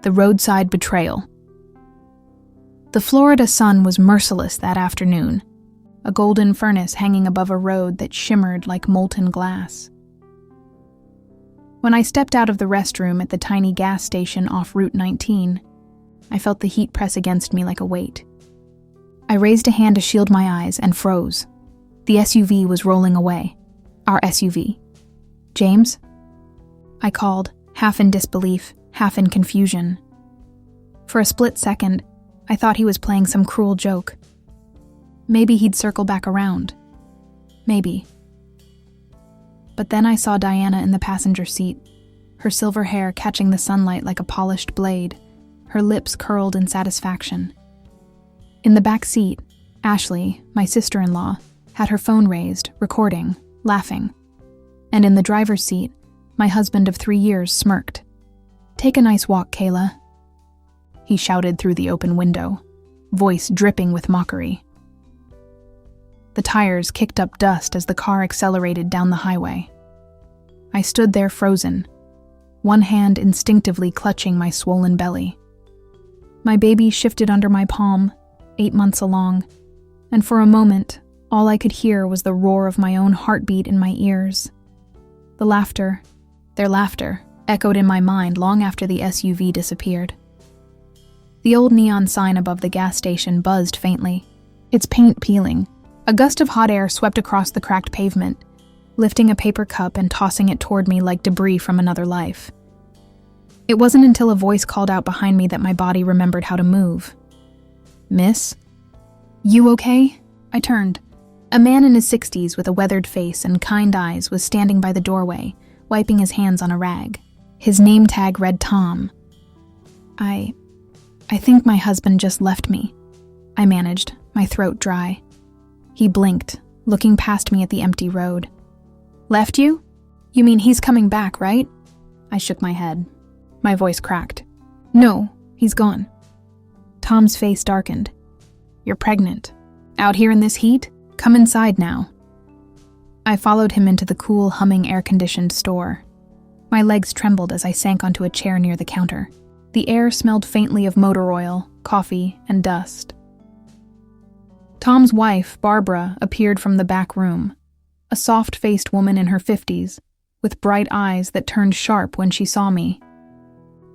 the roadside betrayal. The Florida sun was merciless that afternoon, a golden furnace hanging above a road that shimmered like molten glass. When I stepped out of the restroom at the tiny gas station off Route 19, I felt the heat press against me like a weight. I raised a hand to shield my eyes and froze. The SUV was rolling away. Our SUV. "James?" I called, half in disbelief, half in confusion. For a split second, I thought he was playing some cruel joke. Maybe he'd circle back around. Maybe. But then I saw Diana in the passenger seat, her silver hair catching the sunlight like a polished blade, her lips curled in satisfaction. In the back seat, Ashley, my sister-in-law, had her phone raised, recording, laughing. And in the driver's seat, my husband of 3 years smirked. "Take a nice walk, Kayla," he shouted through the open window, voice dripping with mockery. The tires kicked up dust as the car accelerated down the highway. I stood there frozen, one hand instinctively clutching my swollen belly. My baby shifted under my palm, 8 months along, and for a moment, all I could hear was the roar of my own heartbeat in my ears. The laughter, their laughter, echoed in my mind long after the SUV disappeared. The old neon sign above the gas station buzzed faintly, its paint peeling. A gust of hot air swept across the cracked pavement, lifting a paper cup and tossing it toward me like debris from another life. It wasn't until a voice called out behind me that my body remembered how to move. "Miss? You okay?" I turned. A man in his 60s with a weathered face and kind eyes was standing by the doorway, wiping his hands on a rag. His name tag read Tom. I think my husband just left me," I managed, my throat dry. He blinked, looking past me at the empty road. "Left you? You mean he's coming back, right?" I shook my head. My voice cracked. "No, he's gone." Tom's face darkened. "You're pregnant. Out here in this heat? Come inside now." I followed him into the cool, humming, air-conditioned store. My legs trembled as I sank onto a chair near the counter. The air smelled faintly of motor oil, coffee, and dust. Tom's wife, Barbara, appeared from the back room, a soft-faced woman in her 50s, with bright eyes that turned sharp when she saw me.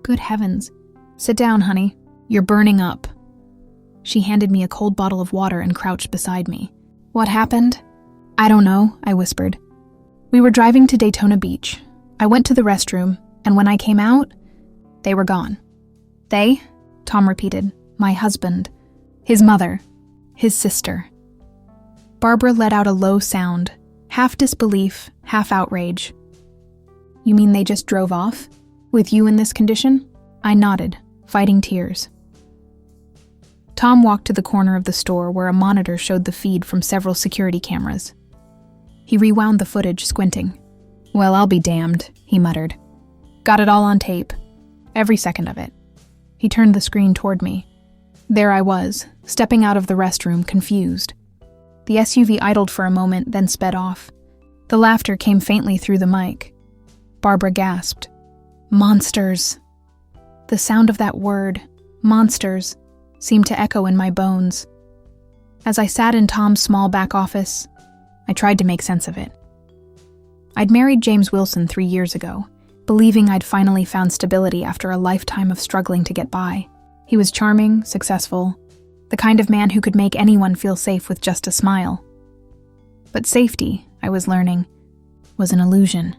"Good heavens. Sit down, honey. You're burning up." She handed me a cold bottle of water and crouched beside me. "What happened?" "I don't know," I whispered. "We were driving to Daytona Beach. I went to the restroom, and when I came out, they were gone." "They?" Tom repeated. "My husband. His mother. His sister." Barbara let out a low sound, half disbelief, half outrage. "You mean they just drove off? With you in this condition?" I nodded, fighting tears. Tom walked to the corner of the store where a monitor showed the feed from several security cameras. He rewound the footage, squinting. "Well, I'll be damned," he muttered. "Got it all on tape. Every second of it." He turned the screen toward me. There I was, stepping out of the restroom, confused. The SUV idled for a moment, then sped off. The laughter came faintly through the mic. Barbara gasped. "Monsters." The sound of that word, monsters, seemed to echo in my bones. As I sat in Tom's small back office, I tried to make sense of it. I'd married James Wilson 3 years ago, believing I'd finally found stability after a lifetime of struggling to get by. He was charming, successful, the kind of man who could make anyone feel safe with just a smile. But safety, I was learning, was an illusion.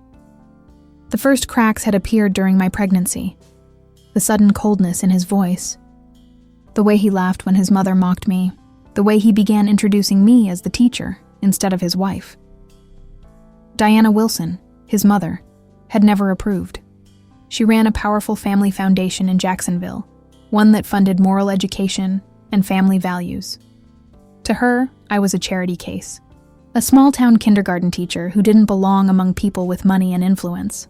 The first cracks had appeared during my pregnancy. The sudden coldness in his voice. The way he laughed when his mother mocked me. The way he began introducing me as the teacher instead of his wife. Diana Wilson, his mother, had never approved. She ran a powerful family foundation in Jacksonville, one that funded moral education and family values. To her, I was a charity case, a small-town kindergarten teacher who didn't belong among people with money and influence.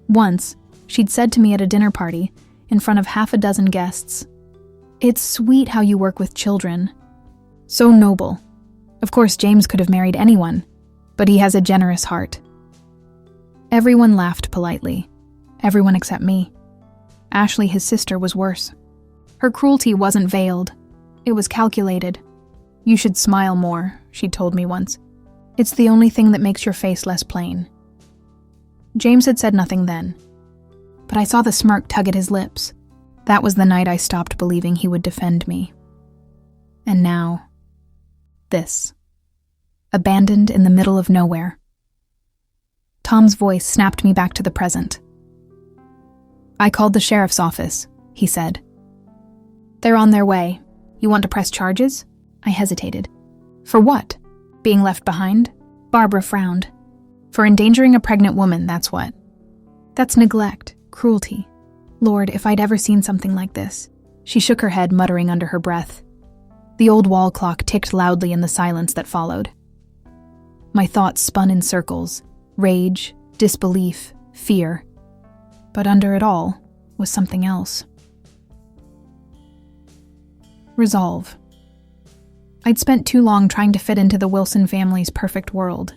Once, she'd said to me at a dinner party, in front of half a dozen guests, "It's sweet how you work with children. So noble. Of course, James could have married anyone, but he has a generous heart." Everyone laughed politely, everyone except me. Ashley, his sister, was worse. Her cruelty wasn't veiled. It was calculated. "You should smile more," she'd told me once. "It's the only thing that makes your face less plain." James had said nothing then, but I saw the smirk tug at his lips. That was the night I stopped believing he would defend me. And now, this. Abandoned in the middle of nowhere. Tom's voice snapped me back to the present. "I called the sheriff's office," he said. "They're on their way. You want to press charges?" I hesitated. "For what? Being left behind?" Barbara frowned. "For endangering a pregnant woman, that's what. That's neglect, cruelty. Lord, if I'd ever seen something like this." She shook her head, muttering under her breath. The old wall clock ticked loudly in the silence that followed. My thoughts spun in circles. Rage, disbelief, fear. But under it all was something else. Resolve. I'd spent too long trying to fit into the Wilson family's perfect world.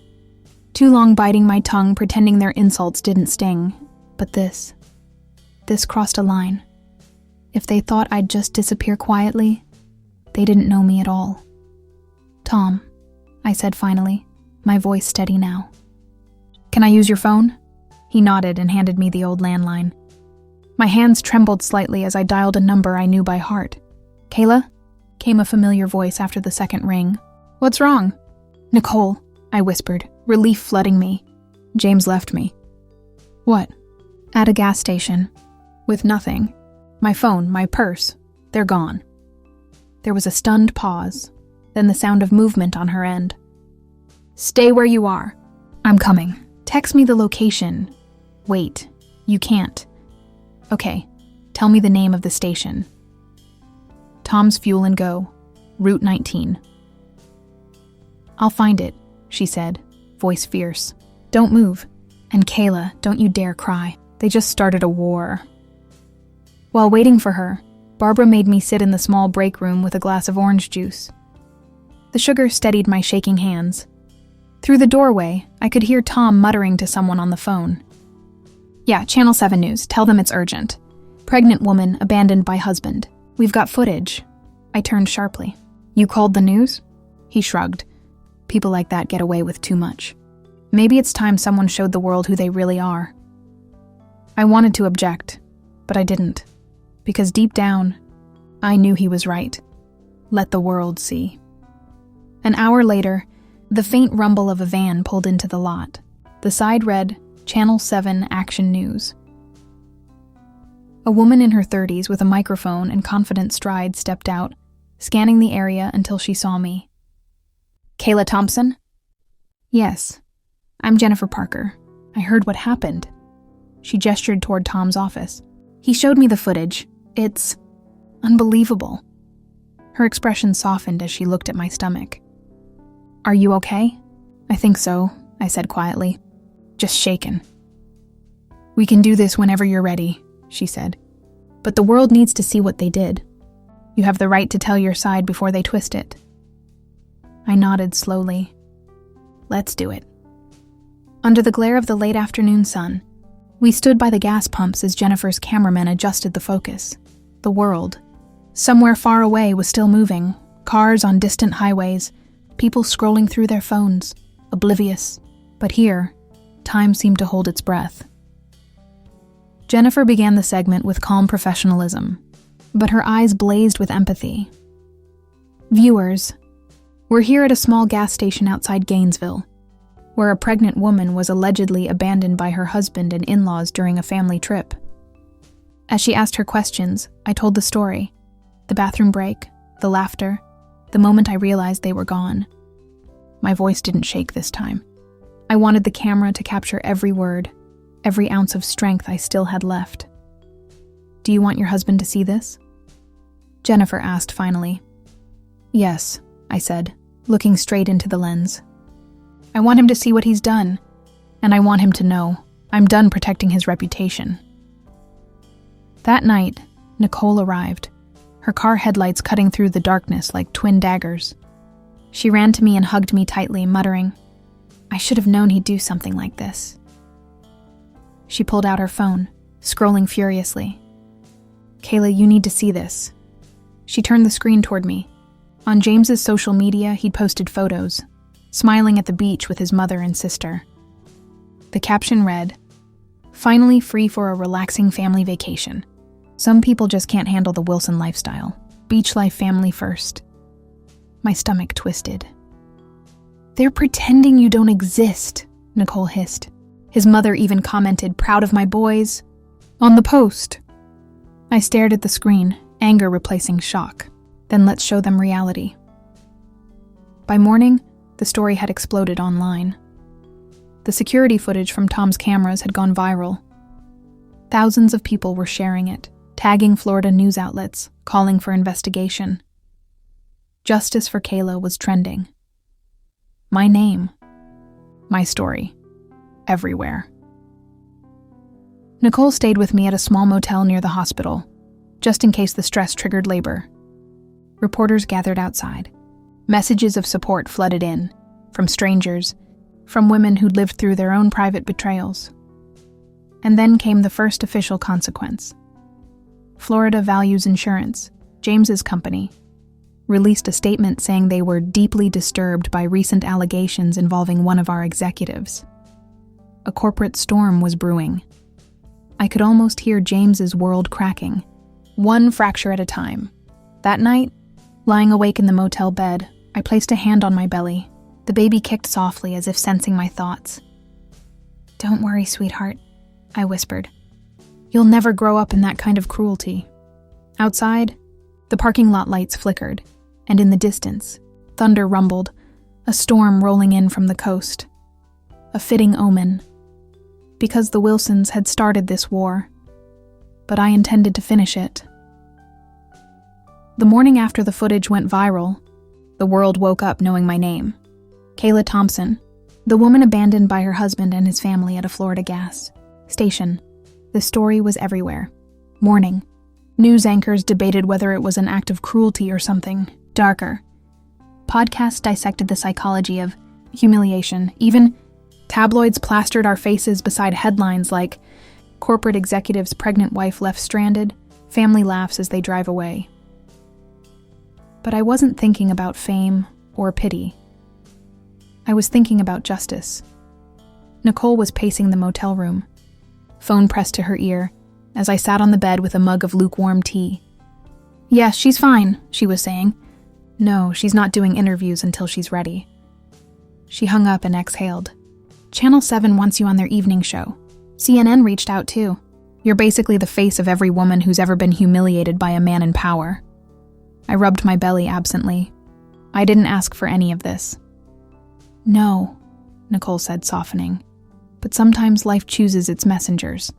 Too long biting my tongue, pretending their insults didn't sting. But this crossed a line. If they thought I'd just disappear quietly, they didn't know me at all. "Tom," I said finally, my voice steady now. "Can I use your phone?" He nodded and handed me the old landline. My hands trembled slightly as I dialed a number I knew by heart. "Kayla?" came a familiar voice after the second ring. "What's wrong?" "Nicole," I whispered, relief flooding me. "James left me." "What?" "At a gas station. With nothing. My phone, my purse, they're gone." There was a stunned pause, then the sound of movement on her end. "Stay where you are." "I'm coming. Text me the location." "Wait, you can't." "Okay, tell me the name of the station." "Tom's Fuel and Go, Route 19. "I'll find it," she said, voice fierce. "Don't move. And Kayla, don't you dare cry. They just started a war." While waiting for her, Barbara made me sit in the small break room with a glass of orange juice. The sugar steadied my shaking hands. Through the doorway, I could hear Tom muttering to someone on the phone. "Yeah, Channel 7 News. Tell them it's urgent. Pregnant woman abandoned by husband. We've got footage." I turned sharply. "You called the news?" He shrugged. "People like that get away with too much. Maybe it's time someone showed the world who they really are." I wanted to object, but I didn't. Because deep down, I knew he was right. Let the world see. An hour later, the faint rumble of a van pulled into the lot. The side read, Channel 7 Action News. A woman in her 30s with a microphone and confident stride stepped out, scanning the area until she saw me. "Kayla Thompson?" "Yes. I'm Jennifer Parker. I heard what happened." She gestured toward Tom's office. "He showed me the footage. It's unbelievable." Her expression softened as she looked at my stomach. "Are you okay?" "I think so," I said quietly. "Just shaken." "We can do this whenever you're ready," she said. "But the world needs to see what they did. You have the right to tell your side before they twist it." I nodded slowly. "Let's do it." Under the glare of the late afternoon sun, we stood by the gas pumps as Jennifer's cameraman adjusted the focus. The world, somewhere far away, was still moving. Cars on distant highways, people scrolling through their phones, oblivious. But here, time seemed to hold its breath. Jennifer began the segment with calm professionalism, but her eyes blazed with empathy. "Viewers, we're here at a small gas station outside Gainesville, where a pregnant woman was allegedly abandoned by her husband and in-laws during a family trip." As she asked her questions, I told the story. The bathroom break, the laughter, the moment I realized they were gone. My voice didn't shake this time. I wanted the camera to capture every word, every ounce of strength I still had left. "Do you want your husband to see this?" Jennifer asked finally. "Yes," I said, looking straight into the lens. "I want him to see what he's done, and I want him to know I'm done protecting his reputation." That night, Nicole arrived, her car headlights cutting through the darkness like twin daggers. She ran to me and hugged me tightly, muttering, "I should have known he'd do something like this." She pulled out her phone, scrolling furiously. Kayla, you need to see this. She turned the screen toward me. On James's social media, he'd posted photos, smiling at the beach with his mother and sister. The caption read, "Finally free for a relaxing family vacation. Some people just can't handle the Wilson lifestyle. Beach life, family first." My stomach twisted. "They're pretending you don't exist," Nicole hissed. His mother even commented, "Proud of my boys," on the post. I stared at the screen, anger replacing shock. Then let's show them reality. By morning, the story had exploded online. The security footage from Tom's cameras had gone viral. Thousands of people were sharing it, tagging Florida news outlets, calling for investigation. Justice for Kayla was trending. My name, my story, everywhere. Nicole stayed with me at a small motel near the hospital, just in case the stress triggered labor. Reporters gathered outside. Messages of support flooded in, from strangers, from women who'd lived through their own private betrayals. And then came the first official consequence. Florida Values Insurance, James's company, released a statement saying they were deeply disturbed by recent allegations involving one of our executives. A corporate storm was brewing. I could almost hear James's world cracking, one fracture at a time. That night, lying awake in the motel bed, I placed a hand on my belly. The baby kicked softly as if sensing my thoughts. "Don't worry, sweetheart," I whispered. "You'll never grow up in that kind of cruelty." Outside, the parking lot lights flickered, and in the distance, thunder rumbled, a storm rolling in from the coast. A fitting omen, because the Wilsons had started this war, but I intended to finish it. The morning after the footage went viral, the world woke up knowing my name. Kayla Thompson, the woman abandoned by her husband and his family at a Florida gas station. The story was everywhere. Mourning. News anchors debated whether it was an act of cruelty or something darker. Podcasts dissected the psychology of humiliation. Even tabloids plastered our faces beside headlines like, "Corporate executive's pregnant wife left stranded, family laughs as they drive away." But I wasn't thinking about fame or pity. I was thinking about justice. Nicole was pacing the motel room, phone pressed to her ear, as I sat on the bed with a mug of lukewarm tea. "Yes, she's fine," she was saying. "No, she's not doing interviews until she's ready." She hung up and exhaled. "Channel 7 wants you on their evening show. CNN reached out too. You're basically the face of every woman who's ever been humiliated by a man in power." I rubbed my belly absently. I didn't ask for any of this. "No," Nicole said, softening. "But sometimes life chooses its messengers."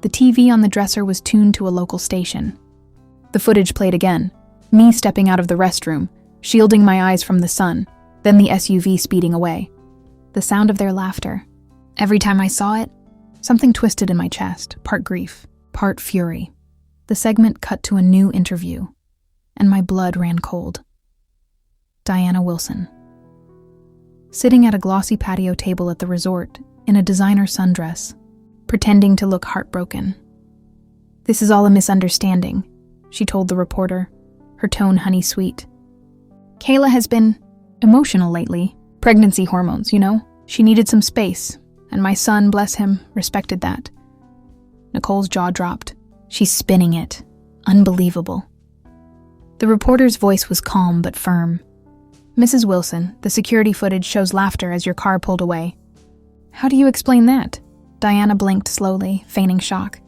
The TV on the dresser was tuned to a local station. The footage played again, me stepping out of the restroom, shielding my eyes from the sun, then the SUV speeding away. The sound of their laughter. Every time I saw it, something twisted in my chest, part grief, part fury. The segment cut to a new interview, and my blood ran cold. Diana Wilson. Sitting at a glossy patio table at the resort, in a designer sundress, pretending to look heartbroken. "This is all a misunderstanding," she told the reporter, her tone honey-sweet. "Kayla has been emotional lately. Pregnancy hormones, you know? She needed some space, and my son, bless him, respected that." Nicole's jaw dropped. "She's spinning it. Unbelievable." The reporter's voice was calm but firm. "Mrs. Wilson, the security footage shows laughter as your car pulled away." "How do you explain that?" Diana blinked slowly, feigning shock.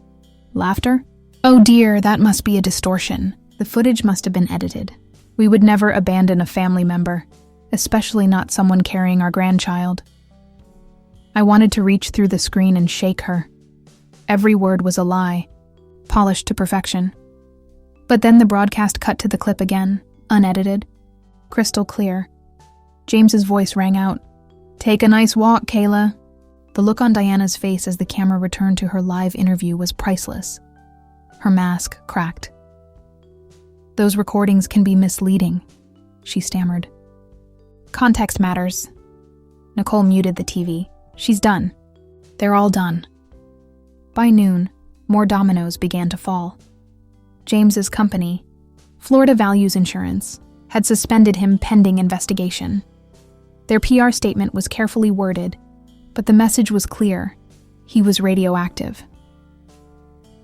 "Laughter? Oh dear, that must be a distortion. The footage must have been edited. We would never abandon a family member, especially not someone carrying our grandchild." I wanted to reach through the screen and shake her. Every word was a lie, polished to perfection. But then the broadcast cut to the clip again, unedited, crystal clear. James's voice rang out. "Take a nice walk, Kayla." The look on Diana's face as the camera returned to her live interview was priceless. Her mask cracked. "Those recordings can be misleading," she stammered. "Context matters." Nicole muted the TV. "She's done. They're all done." By noon, more dominoes began to fall. James's company, Florida Values Insurance, had suspended him pending investigation. Their PR statement was carefully worded, but the message was clear: he was radioactive.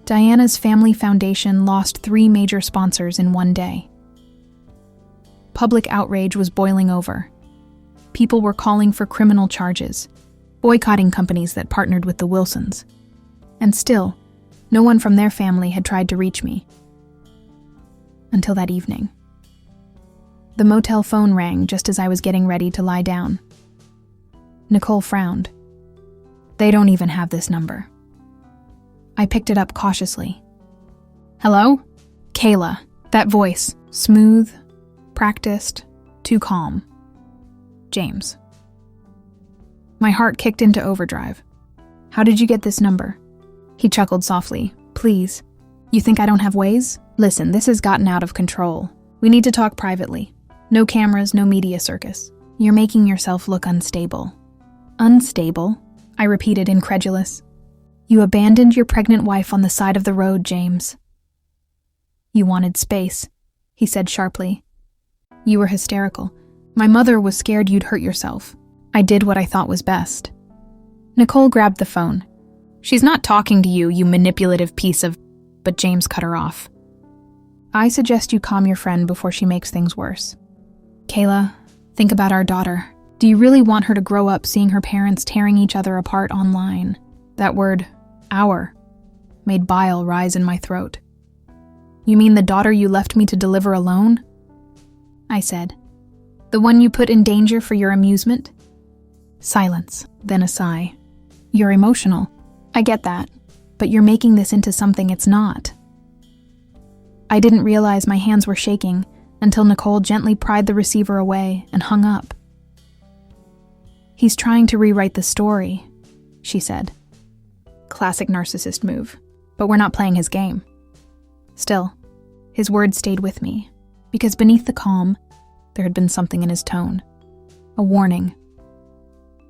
Diana's family foundation lost 3 major sponsors in one day. Public outrage was boiling over. People were calling for criminal charges, boycotting companies that partnered with the Wilsons. And still, no one from their family had tried to reach me. Until that evening. The motel phone rang just as I was getting ready to lie down. Nicole frowned. "They don't even have this number." I picked it up cautiously. "Hello?" Kayla. That voice, smooth, practiced, too calm. James. My heart kicked into overdrive. "How did you get this number?" He chuckled softly. "Please. You think I don't have ways? Listen, this has gotten out of control. We need to talk privately. No cameras, no media circus. You're making yourself look unstable." "Unstable?" I repeated, incredulous. "You abandoned your pregnant wife on the side of the road, James." "You wanted space," he said sharply. "You were hysterical. My mother was scared you'd hurt yourself. I did what I thought was best." Nicole grabbed the phone. "She's not talking to you, you manipulative piece of..." But James cut her off. "I suggest you calm your friend before she makes things worse. Kayla, think about our daughter. Do you really want her to grow up seeing her parents tearing each other apart online?" That word, "our," made bile rise in my throat. "You mean the daughter you left me to deliver alone?" I said. "The one you put in danger for your amusement?" Silence, then a sigh. "You're emotional. I get that. But you're making this into something it's not." I didn't realize my hands were shaking until Nicole gently pried the receiver away and hung up. "He's trying to rewrite the story," she said. Classic narcissist move, but we're not playing his game. Still, his words stayed with me, because beneath the calm, there had been something in his tone. A warning.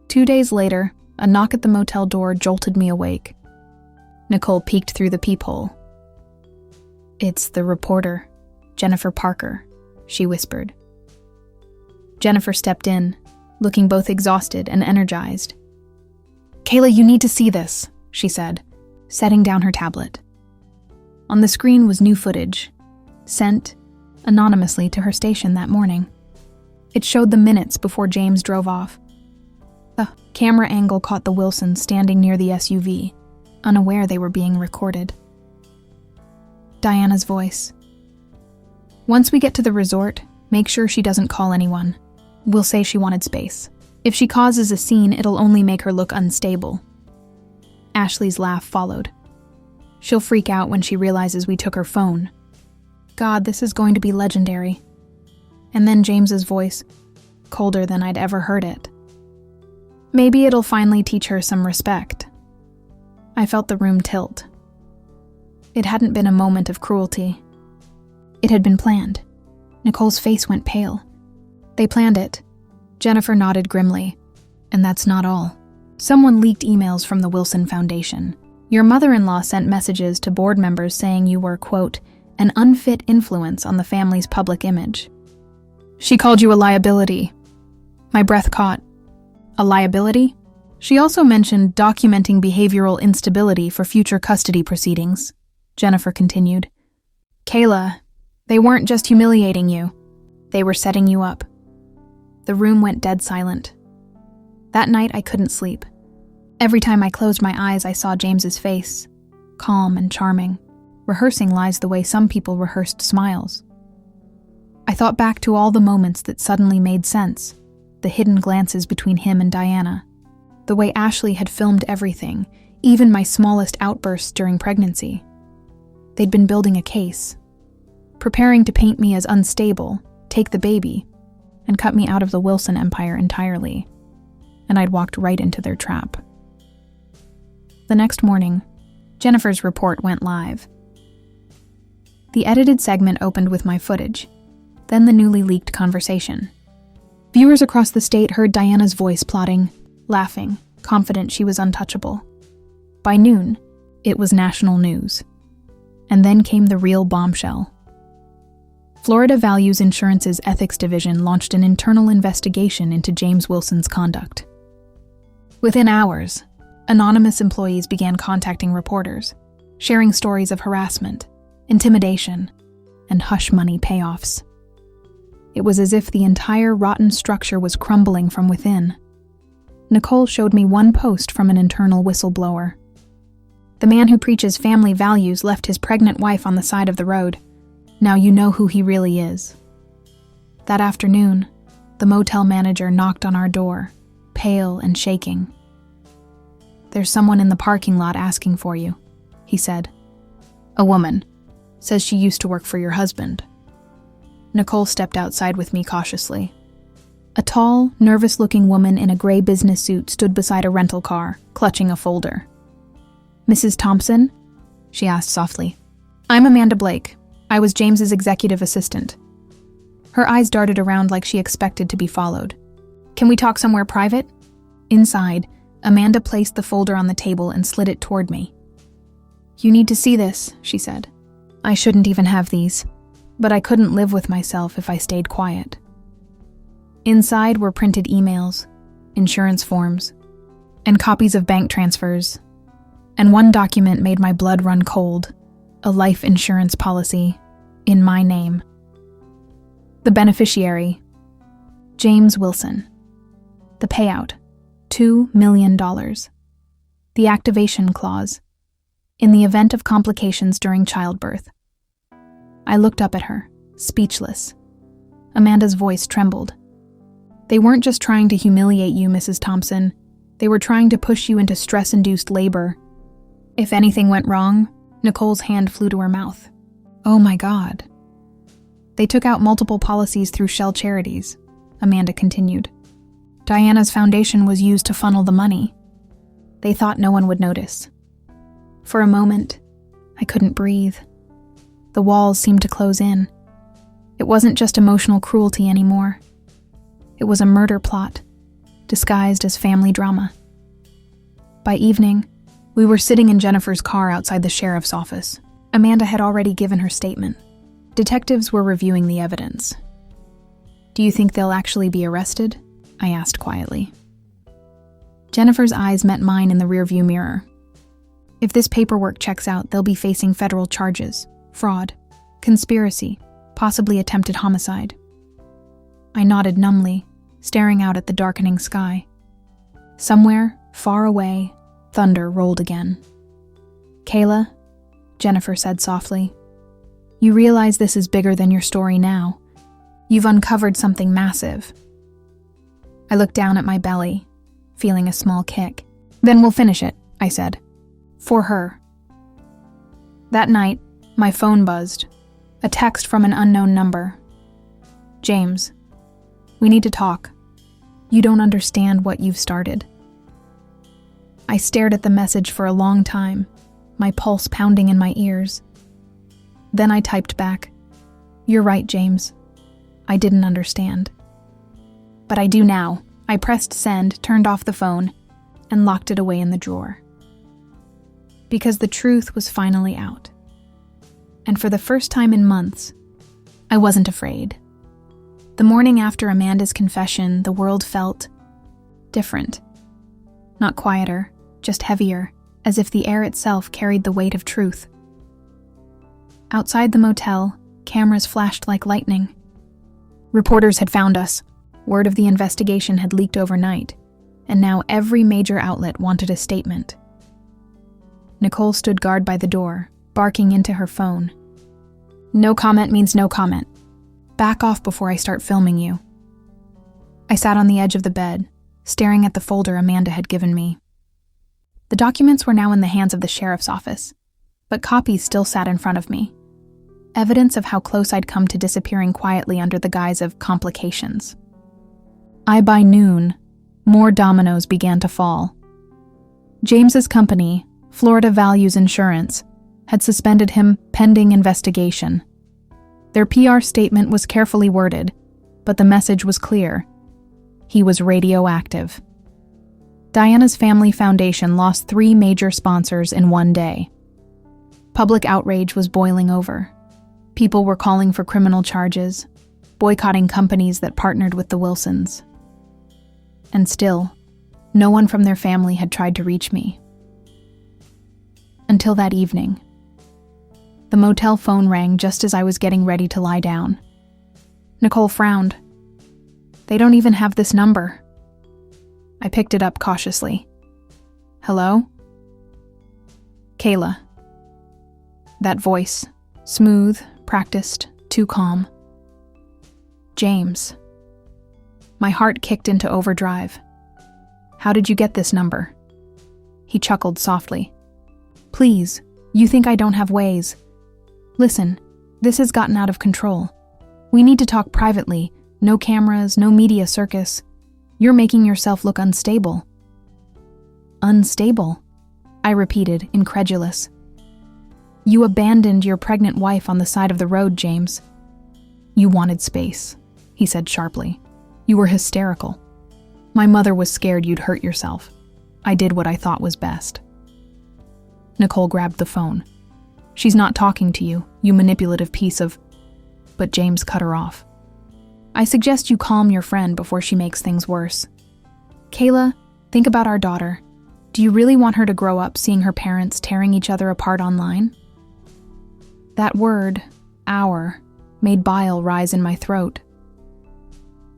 2 days later, a knock at the motel door jolted me awake. Nicole peeked through the peephole. "It's the reporter, Jennifer Parker," she whispered. Jennifer stepped in, looking both exhausted and energized. "Kayla, you need to see this," she said, setting down her tablet. On the screen was new footage, sent anonymously to her station that morning. It showed the minutes before James drove off. The camera angle caught the Wilsons standing near the SUV, unaware they were being recorded. Diana's voice. "Once we get to the resort, make sure she doesn't call anyone. We'll say she wanted space. If she causes a scene, it'll only make her look unstable." Ashley's laugh followed. "She'll freak out when she realizes we took her phone. God, this is going to be legendary." And then James's voice, colder than I'd ever heard it. "Maybe it'll finally teach her some respect." I felt the room tilt. It hadn't been a moment of cruelty. It had been planned. Nicole's face went pale. "They planned it." Jennifer nodded grimly. "And that's not all. Someone leaked emails from the Wilson Foundation. Your mother-in-law sent messages to board members saying you were, quote, an unfit influence on the family's public image. She called you a liability." My breath caught. "A liability?" She also mentioned documenting behavioral instability for future custody proceedings. Jennifer continued. "Kayla, they weren't just humiliating you. They were setting you up." The room went dead silent. That night I couldn't sleep. Every time I closed my eyes, I saw James's face, calm and charming, rehearsing lies the way some people rehearsed smiles. I thought back to all the moments that suddenly made sense, the hidden glances between him and Diana, the way Ashley had filmed everything, even my smallest outbursts during pregnancy. They'd been building a case, preparing to paint me as unstable, take the baby, and cut me out of the Wilson empire entirely. And I'd walked right into their trap. The next morning, Jennifer's report went live. The edited segment opened with my footage, then the newly leaked conversation. Viewers across the state heard Diana's voice plotting, laughing, confident she was untouchable. By noon, it was national news. And then came the real bombshell. Florida Values Insurance's ethics division launched an internal investigation into James Wilson's conduct. Within hours, anonymous employees began contacting reporters, sharing stories of harassment, intimidation, and hush money payoffs. It was as if the entire rotten structure was crumbling from within. Nicole showed me one post from an internal whistleblower. The man who preaches family values left his pregnant wife on the side of the road. Now you know who he really is. That afternoon, the motel manager knocked on our door, pale and shaking. "There's someone in the parking lot asking for you," he said. "A woman. Says she used to work for your husband." Nicole stepped outside with me cautiously. A tall, nervous-looking woman in a gray business suit stood beside a rental car, clutching a folder. "Mrs. Thompson?" she asked softly. "I'm Amanda Blake. I was James's executive assistant." Her eyes darted around like she expected to be followed. "Can we talk somewhere private?" Inside, Amanda placed the folder on the table and slid it toward me. "You need to see this," she said. "I shouldn't even have these, but I couldn't live with myself if I stayed quiet." Inside were printed emails, insurance forms, and copies of bank transfers. And one document made my blood run cold, a life insurance policy in my name. The beneficiary, James Wilson. The payout, $2 million. The activation clause, in the event of complications during childbirth. I looked up at her, speechless. Amanda's voice trembled. "They weren't just trying to humiliate you, Mrs. Thompson. They were trying to push you into stress-induced labor. If anything went wrong," Nicole's hand flew to her mouth. "Oh my God." "They took out multiple policies through shell charities," Amanda continued. "Diana's foundation was used to funnel the money. They thought no one would notice." For a moment, I couldn't breathe. The walls seemed to close in. It wasn't just emotional cruelty anymore. It was a murder plot, disguised as family drama. By evening, we were sitting in Jennifer's car outside the sheriff's office. Amanda had already given her statement. Detectives were reviewing the evidence. "Do you think they'll actually be arrested?" I asked quietly. Jennifer's eyes met mine in the rearview mirror. "If this paperwork checks out, they'll be facing federal charges, fraud, conspiracy, possibly attempted homicide." I nodded numbly, staring out at the darkening sky. Somewhere, far away, thunder rolled again. "Kayla," Jennifer said softly, "you realize this is bigger than your story now. You've uncovered something massive." I looked down at my belly, feeling a small kick. "Then we'll finish it," I said. "For her." That night, my phone buzzed. A text from an unknown number. "James, we need to talk. You don't understand what you've started." I stared at the message for a long time, my pulse pounding in my ears. Then I typed back, "You're right, James. I didn't understand. But I do now." I pressed send, turned off the phone, and locked it away in the drawer. Because the truth was finally out. And for the first time in months, I wasn't afraid. The morning after Amanda's confession, the world felt different. Not quieter, just heavier, as if the air itself carried the weight of truth. Outside the motel, cameras flashed like lightning. Reporters had found us. Word of the investigation had leaked overnight, and now every major outlet wanted a statement. Nicole stood guard by the door, barking into her phone. "No comment means no comment. Back off before I start filming you." I sat on the edge of the bed, staring at the folder Amanda had given me. The documents were now in the hands of the sheriff's office, but copies still sat in front of me. Evidence of how close I'd come to disappearing quietly under the guise of complications. By noon, more dominoes began to fall. James's company, Florida Values Insurance, had suspended him pending investigation. Their PR statement was carefully worded, but the message was clear. He was radioactive. Diana's family foundation lost 3 major sponsors in one day. Public outrage was boiling over. People were calling for criminal charges, boycotting companies that partnered with the Wilsons. And still, no one from their family had tried to reach me. Until that evening. The motel phone rang just as I was getting ready to lie down. Nicole frowned. "They don't even have this number." I picked it up cautiously. "Hello?" "Kayla." That voice, smooth, practiced, too calm. "James." My heart kicked into overdrive. "How did you get this number?" He chuckled softly. "Please, you think I don't have ways. Listen, this has gotten out of control. We need to talk privately. No cameras, no media circus. You're making yourself look unstable." "Unstable?" I repeated, incredulous. "You abandoned your pregnant wife on the side of the road, James." "You wanted space," he said sharply. "You were hysterical. My mother was scared you'd hurt yourself. I did what I thought was best." Nicole grabbed the phone. "She's not talking to you, you manipulative piece of..." But James cut her off. "I suggest you calm your friend before she makes things worse. Kayla, think about our daughter. Do you really want her to grow up seeing her parents tearing each other apart online?" That word, "our," made bile rise in my throat.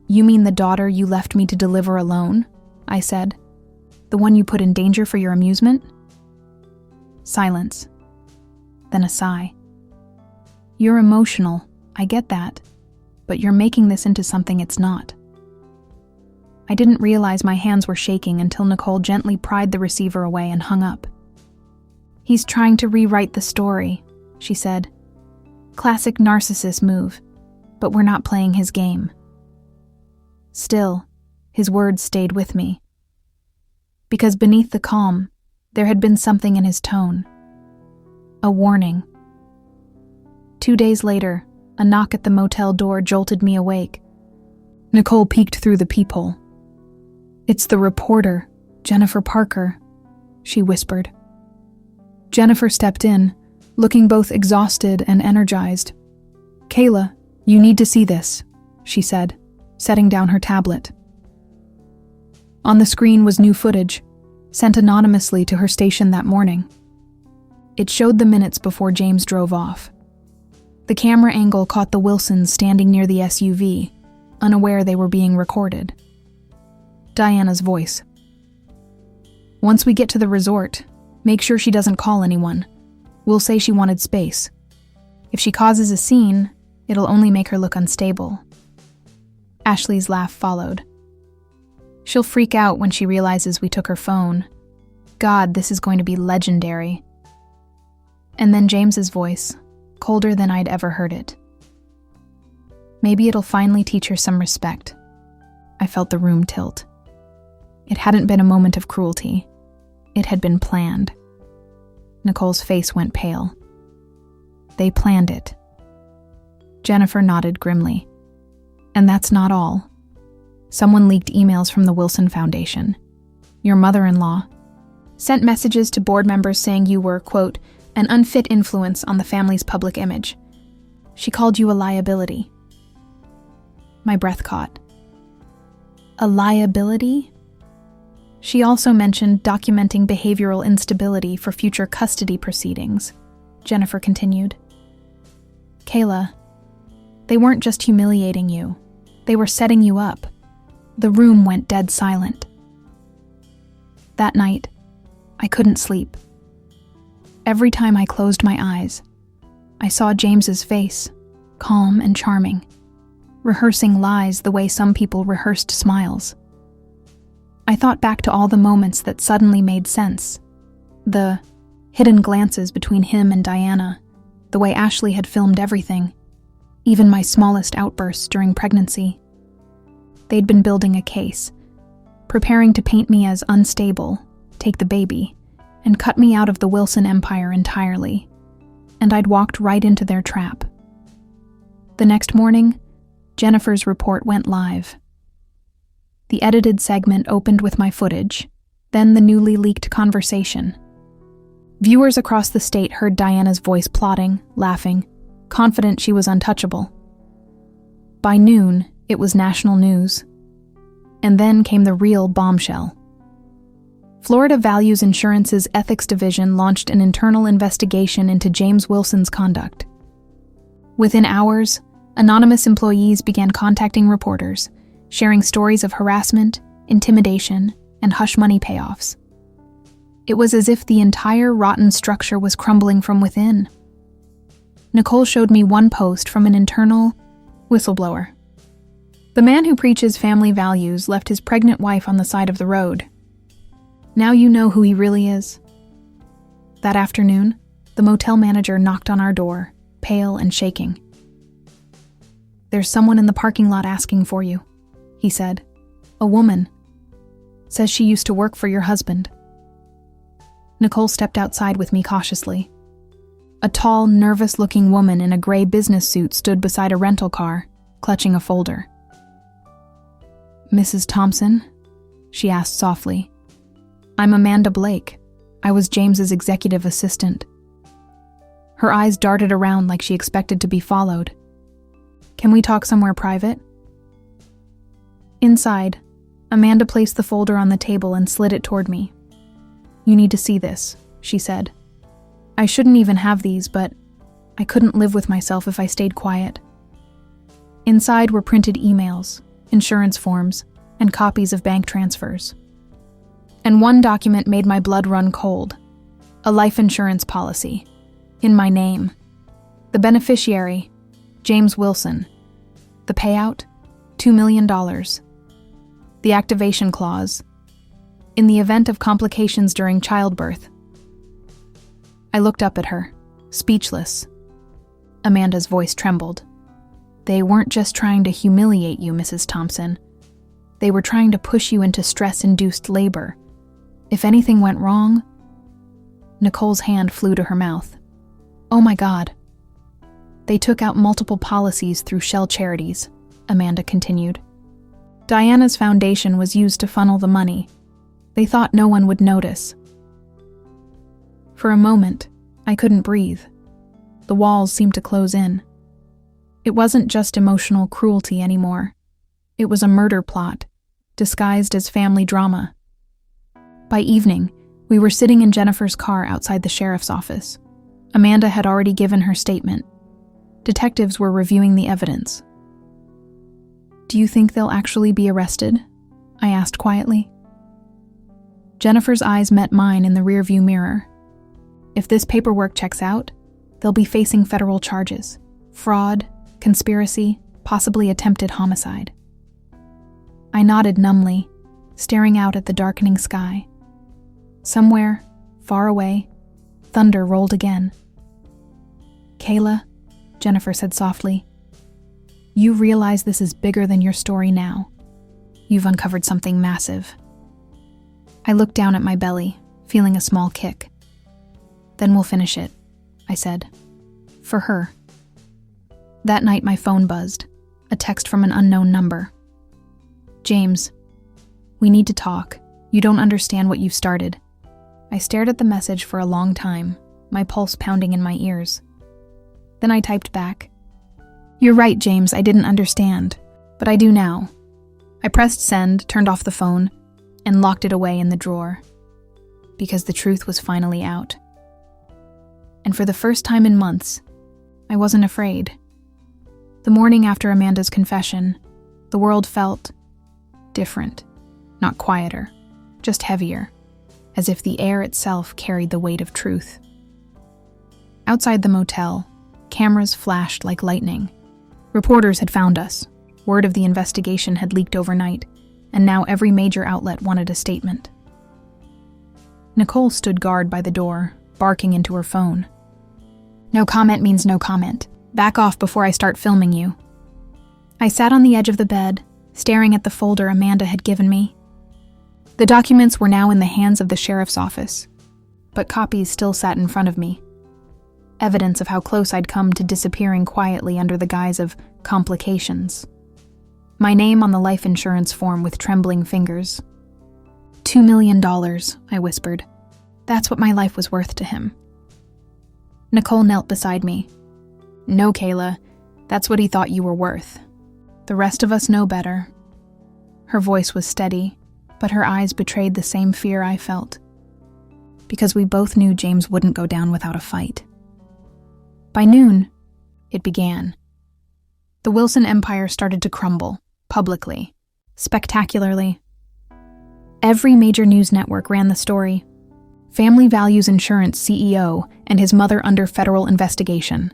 "You mean the daughter you left me to deliver alone?" I said. "The one you put in danger for your amusement?" Silence. Then a sigh. "You're emotional, I get that, but you're making this into something it's not." I didn't realize my hands were shaking until Nicole gently pried the receiver away and hung up. "He's trying to rewrite the story," she said. "Classic narcissist move, but we're not playing his game." Still, his words stayed with me. Because beneath the calm, there had been something in his tone. A warning. 2 days later, a knock at the motel door jolted me awake. Nicole peeked through the peephole. "It's the reporter, Jennifer Parker," she whispered. Jennifer stepped in, looking both exhausted and energized. "Kayla, you need to see this," she said, setting down her tablet. On the screen was new footage, sent anonymously to her station that morning. It showed the minutes before James drove off. The camera angle caught the Wilsons standing near the SUV, unaware they were being recorded. Diana's voice. "Once we get to the resort, make sure she doesn't call anyone. We'll say she wanted space. If she causes a scene, it'll only make her look unstable." Ashley's laugh followed. "She'll freak out when she realizes we took her phone. God, this is going to be legendary." And then James's voice, colder than I'd ever heard it. "Maybe it'll finally teach her some respect." I felt the room tilt. It hadn't been a moment of cruelty. It had been planned. Nicole's face went pale. "They planned it." Jennifer nodded grimly. "And that's not all. Someone leaked emails from the Wilson Foundation. Your mother-in-law sent messages to board members saying you were, quote, an unfit influence on the family's public image. She called you a liability." My breath caught. A liability? She also mentioned documenting behavioral instability for future custody proceedings, Jennifer continued. "Kayla, they weren't just humiliating you. They were setting you up." The room went dead silent. That night, I couldn't sleep. Every time I closed my eyes, I saw James's face, calm and charming, rehearsing lies the way some people rehearsed smiles. I thought back to all the moments that suddenly made sense. The hidden glances between him and Diana, the way Ashley had filmed everything, even my smallest outbursts during pregnancy. They'd been building a case, preparing to paint me as unstable, take the baby, and cut me out of the Wilson empire entirely, and I'd walked right into their trap. The next morning, Jennifer's report went live. The edited segment opened with my footage, then the newly leaked conversation. Viewers across the state heard Diana's voice plotting, laughing, confident she was untouchable. By noon, it was national news. And then came the real bombshell. Florida Values Insurance's Ethics Division launched an internal investigation into James Wilson's conduct. Within hours, anonymous employees began contacting reporters, sharing stories of harassment, intimidation, and hush-money payoffs. It was as if the entire rotten structure was crumbling from within. Nicole showed me one post from an internal whistleblower. The man who preaches family values left his pregnant wife on the side of the road. Now you know who he really is. That afternoon, the motel manager knocked on our door, pale and shaking. "There's someone in the parking lot asking for you," he said. "A woman. Says she used to work for your husband." Nicole stepped outside with me cautiously. A tall, nervous-looking woman in a gray business suit stood beside a rental car, clutching a folder. "Mrs. Thompson?" she asked softly. "I'm Amanda Blake. I was James's executive assistant." Her eyes darted around like she expected to be followed. "Can we talk somewhere private?" Inside, Amanda placed the folder on the table and slid it toward me. "You need to see this," she said. "I shouldn't even have these, but I couldn't live with myself if I stayed quiet." Inside were printed emails, insurance forms, and copies of bank transfers. And one document made my blood run cold. A life insurance policy. In my name. The beneficiary, James Wilson. The payout, $2 million. The activation clause, in the event of complications during childbirth. I looked up at her, speechless. Amanda's voice trembled. "They weren't just trying to humiliate you, Mrs. Thompson. They were trying to push you into stress-induced labor. If anything went wrong..." Nicole's hand flew to her mouth. "Oh my God." "They took out multiple policies through shell charities," Amanda continued. "Diana's foundation was used to funnel the money. They thought no one would notice." For a moment, I couldn't breathe. The walls seemed to close in. It wasn't just emotional cruelty anymore. It was a murder plot, disguised as family drama. By evening, we were sitting in Jennifer's car outside the sheriff's office. Amanda had already given her statement. Detectives were reviewing the evidence. "Do you think they'll actually be arrested?" I asked quietly. Jennifer's eyes met mine in the rearview mirror. "If this paperwork checks out, they'll be facing federal charges. Fraud, conspiracy, possibly attempted homicide." I nodded numbly, staring out at the darkening sky. Somewhere, far away, thunder rolled again. "Kayla," Jennifer said softly, "you realize this is bigger than your story now. You've uncovered something massive." I looked down at my belly, feeling a small kick. "Then we'll finish it," I said. "For her." That night my phone buzzed, a text from an unknown number. "James, we need to talk. You don't understand what you've started." I stared at the message for a long time, my pulse pounding in my ears. Then I typed back, "You're right, James, I didn't understand, but I do now." I pressed send, turned off the phone, and locked it away in the drawer. Because the truth was finally out. And for the first time in months, I wasn't afraid. The morning after Amanda's confession, the world felt different, not quieter, just heavier, as if the air itself carried the weight of truth. Outside the motel, cameras flashed like lightning. Reporters had found us. Word of the investigation had leaked overnight, and now every major outlet wanted a statement. Nicole stood guard by the door, barking into her phone. "No comment means no comment. Back off before I start filming you." I sat on the edge of the bed, staring at the folder Amanda had given me. The documents were now in the hands of the sheriff's office, but copies still sat in front of me. Evidence of how close I'd come to disappearing quietly under the guise of complications. My name on the life insurance form with trembling fingers. $2 million, I whispered. That's what my life was worth to him. Nicole knelt beside me. No, Kayla, that's what he thought you were worth. The rest of us know better. Her voice was steady, but her eyes betrayed the same fear I felt. Because we both knew James wouldn't go down without a fight. By noon, it began. The Wilson empire started to crumble, publicly, spectacularly. Every major news network ran the story. Family Values Insurance CEO and his mother under federal investigation.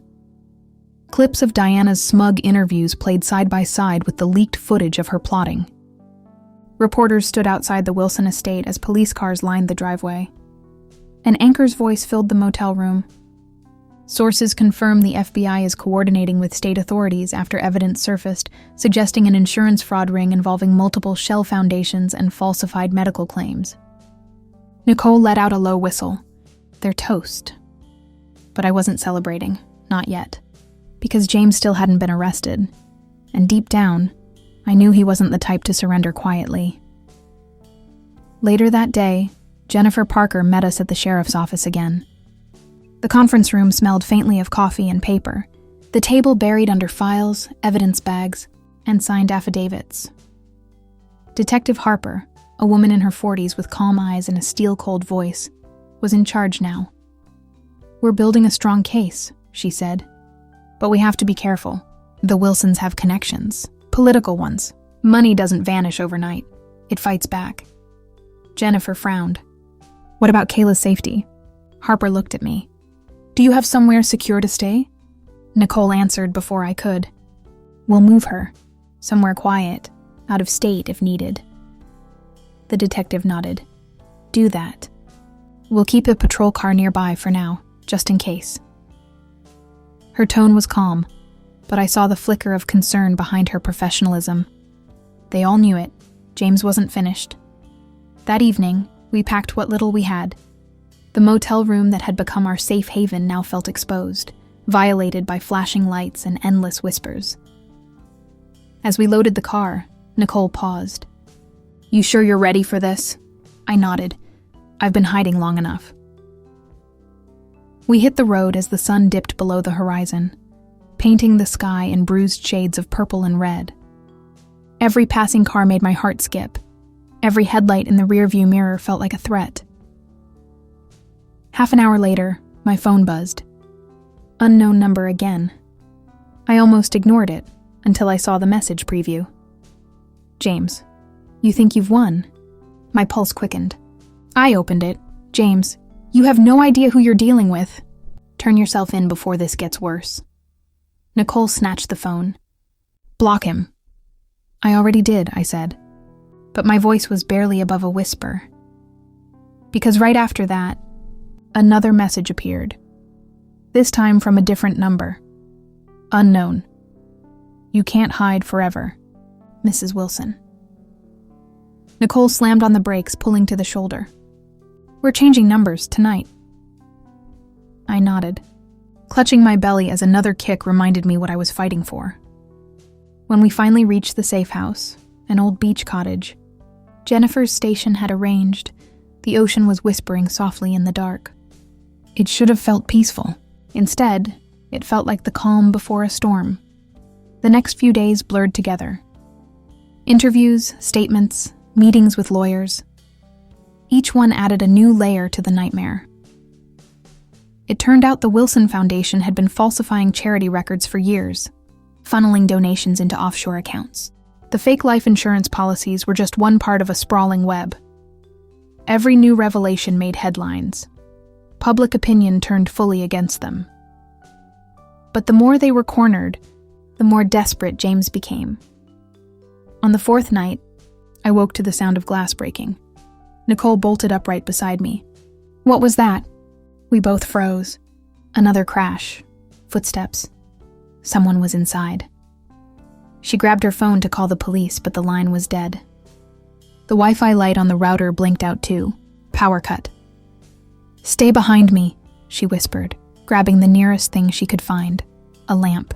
Clips of Diana's smug interviews played side by side with the leaked footage of her plotting. Reporters stood outside the Wilson estate as police cars lined the driveway. An anchor's voice filled the motel room. Sources confirm the FBI is coordinating with state authorities after evidence surfaced, suggesting an insurance fraud ring involving multiple shell foundations and falsified medical claims. Nicole let out a low whistle. They're toast. But I wasn't celebrating, not yet, because James still hadn't been arrested, and deep down, I knew he wasn't the type to surrender quietly. Later that day, Jennifer Parker met us at the sheriff's office again. The conference room smelled faintly of coffee and paper, the table buried under files, evidence bags, and signed affidavits. Detective Harper, a woman in her 40s with calm eyes and a steel-cold voice, was in charge now. We're building a strong case, she said. But we have to be careful. The Wilsons have connections, political ones. Money doesn't vanish overnight. It fights back. Jennifer frowned. What about Kayla's safety? Harper looked at me. Do you have somewhere secure to stay? Nicole answered before I could. We'll move her. Somewhere quiet, out of state if needed. The detective nodded. Do that. We'll keep a patrol car nearby for now, just in case. Her tone was calm, but I saw the flicker of concern behind her professionalism. They all knew it. James wasn't finished. That evening, we packed what little we had. The motel room that had become our safe haven now felt exposed, violated by flashing lights and endless whispers. As we loaded the car, Nicole paused. You sure you're ready for this? I nodded. I've been hiding long enough. We hit the road as the sun dipped below the horizon, painting the sky in bruised shades of purple and red. Every passing car made my heart skip. Every headlight in the rearview mirror felt like a threat. Half an hour later, my phone buzzed. Unknown number again. I almost ignored it until I saw the message preview. James, you think you've won? My pulse quickened. I opened it. James, you have no idea who you're dealing with. Turn yourself in before this gets worse. Nicole snatched the phone. Block him. I already did, I said. But my voice was barely above a whisper. Because right after that, another message appeared. This time from a different number. Unknown. You can't hide forever. Mrs. Wilson. Nicole slammed on the brakes, pulling to the shoulder. We're changing numbers tonight. I nodded, clutching my belly as another kick reminded me what I was fighting for. When we finally reached the safe house, an old beach cottage, Jennifer's station had arranged. The ocean was whispering softly in the dark. It should have felt peaceful. Instead, it felt like the calm before a storm. The next few days blurred together. Interviews, statements, meetings with lawyers. Each one added a new layer to the nightmare. It turned out the Wilson Foundation had been falsifying charity records for years, funneling donations into offshore accounts. The fake life insurance policies were just one part of a sprawling web. Every new revelation made headlines. Public opinion turned fully against them. But the more they were cornered, the more desperate James became. On the fourth night, I woke to the sound of glass breaking. Nicole bolted upright beside me. What was that? We both froze. Another crash. Footsteps. Someone was inside. She grabbed her phone to call the police, but the line was dead. The Wi-Fi light on the router blinked out too. Power cut. Stay behind me, she whispered, grabbing the nearest thing she could find, a lamp.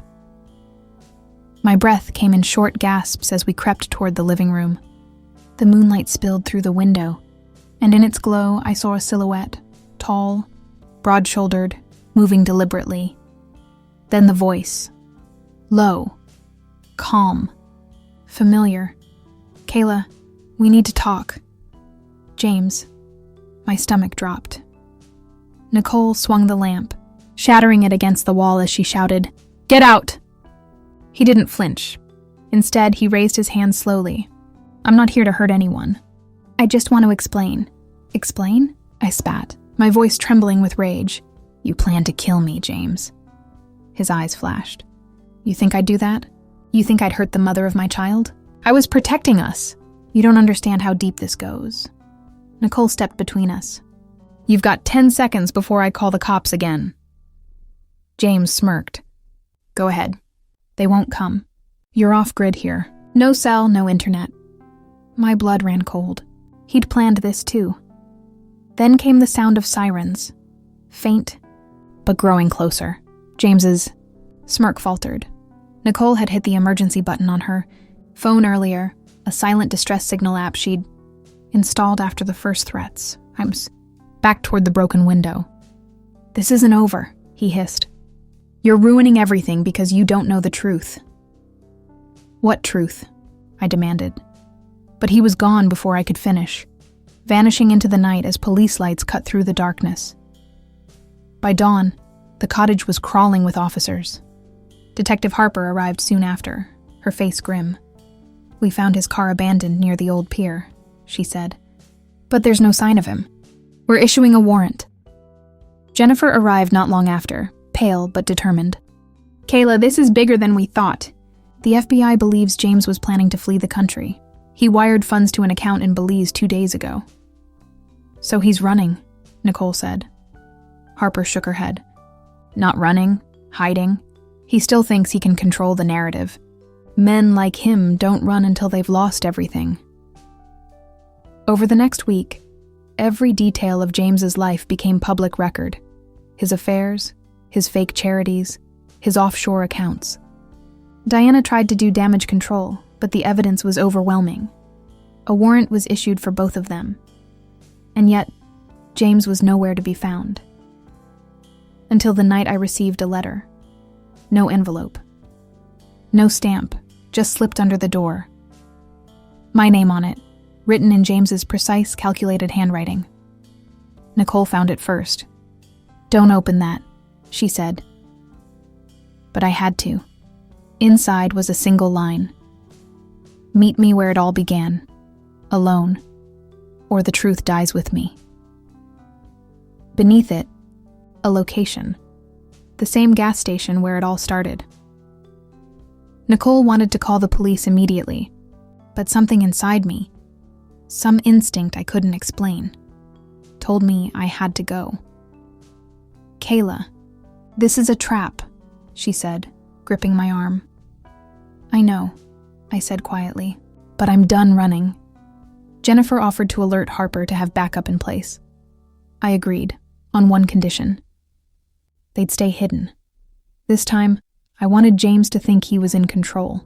My breath came in short gasps as we crept toward the living room. The moonlight spilled through the window, and in its glow I saw a silhouette, tall, broad-shouldered, moving deliberately. Then the voice. Low. Calm. Familiar. Kayla, we need to talk. James. My stomach dropped. Nicole swung the lamp, shattering it against the wall as she shouted, "Get out!" He didn't flinch. Instead, he raised his hand slowly. "I'm not here to hurt anyone. I just want to explain." "Explain?" I spat, my voice trembling with rage. "You plan to kill me, James." His eyes flashed. "You think I'd do that? You think I'd hurt the mother of my child? I was protecting us. You don't understand how deep this goes." Nicole stepped between us. "You've got 10 seconds before I call the cops again." James smirked. "Go ahead. They won't come. You're off-grid here. No cell, no internet." My blood ran cold. He'd planned this too. Then came the sound of sirens. Faint, but growing closer. James's smirk faltered. Nicole had hit the emergency button on her phone earlier, a silent distress signal app she'd installed after the first threats. I was back toward the broken window. "This isn't over," he hissed. "You're ruining everything because you don't know the truth." "What truth?" I demanded. But he was gone before I could finish, vanishing into the night as police lights cut through the darkness. By dawn, the cottage was crawling with officers. Detective Harper arrived soon after, her face grim. "We found his car abandoned near the old pier," she said. "But there's no sign of him. We're issuing a warrant." Jennifer arrived not long after, pale but determined. "Kayla, this is bigger than we thought. The FBI believes James was planning to flee the country. He wired funds to an account in Belize 2 days ago." "So he's running," Nicole said. Harper shook her head. "Not running, hiding. He still thinks he can control the narrative. Men like him don't run until they've lost everything." Over the next week, every detail of James's life became public record. His affairs, his fake charities, his offshore accounts. Diana tried to do damage control, but the evidence was overwhelming. A warrant was issued for both of them. And yet, James was nowhere to be found. Until the night I received a letter. No envelope. No stamp, just slipped under the door. My name on it, written in James's precise, calculated handwriting. Nicole found it first. "Don't open that," she said. But I had to. Inside was a single line. "Meet me where it all began, alone, or the truth dies with me." Beneath it, a location. The same gas station where it all started. Nicole wanted to call the police immediately, but something inside me, some instinct I couldn't explain, told me I had to go. "Kayla, this is a trap," she said, gripping my arm. "I know," I said quietly, "but I'm done running." Jennifer offered to alert Harper to have backup in place. I agreed, on one condition. They'd stay hidden. This time, I wanted James to think he was in control,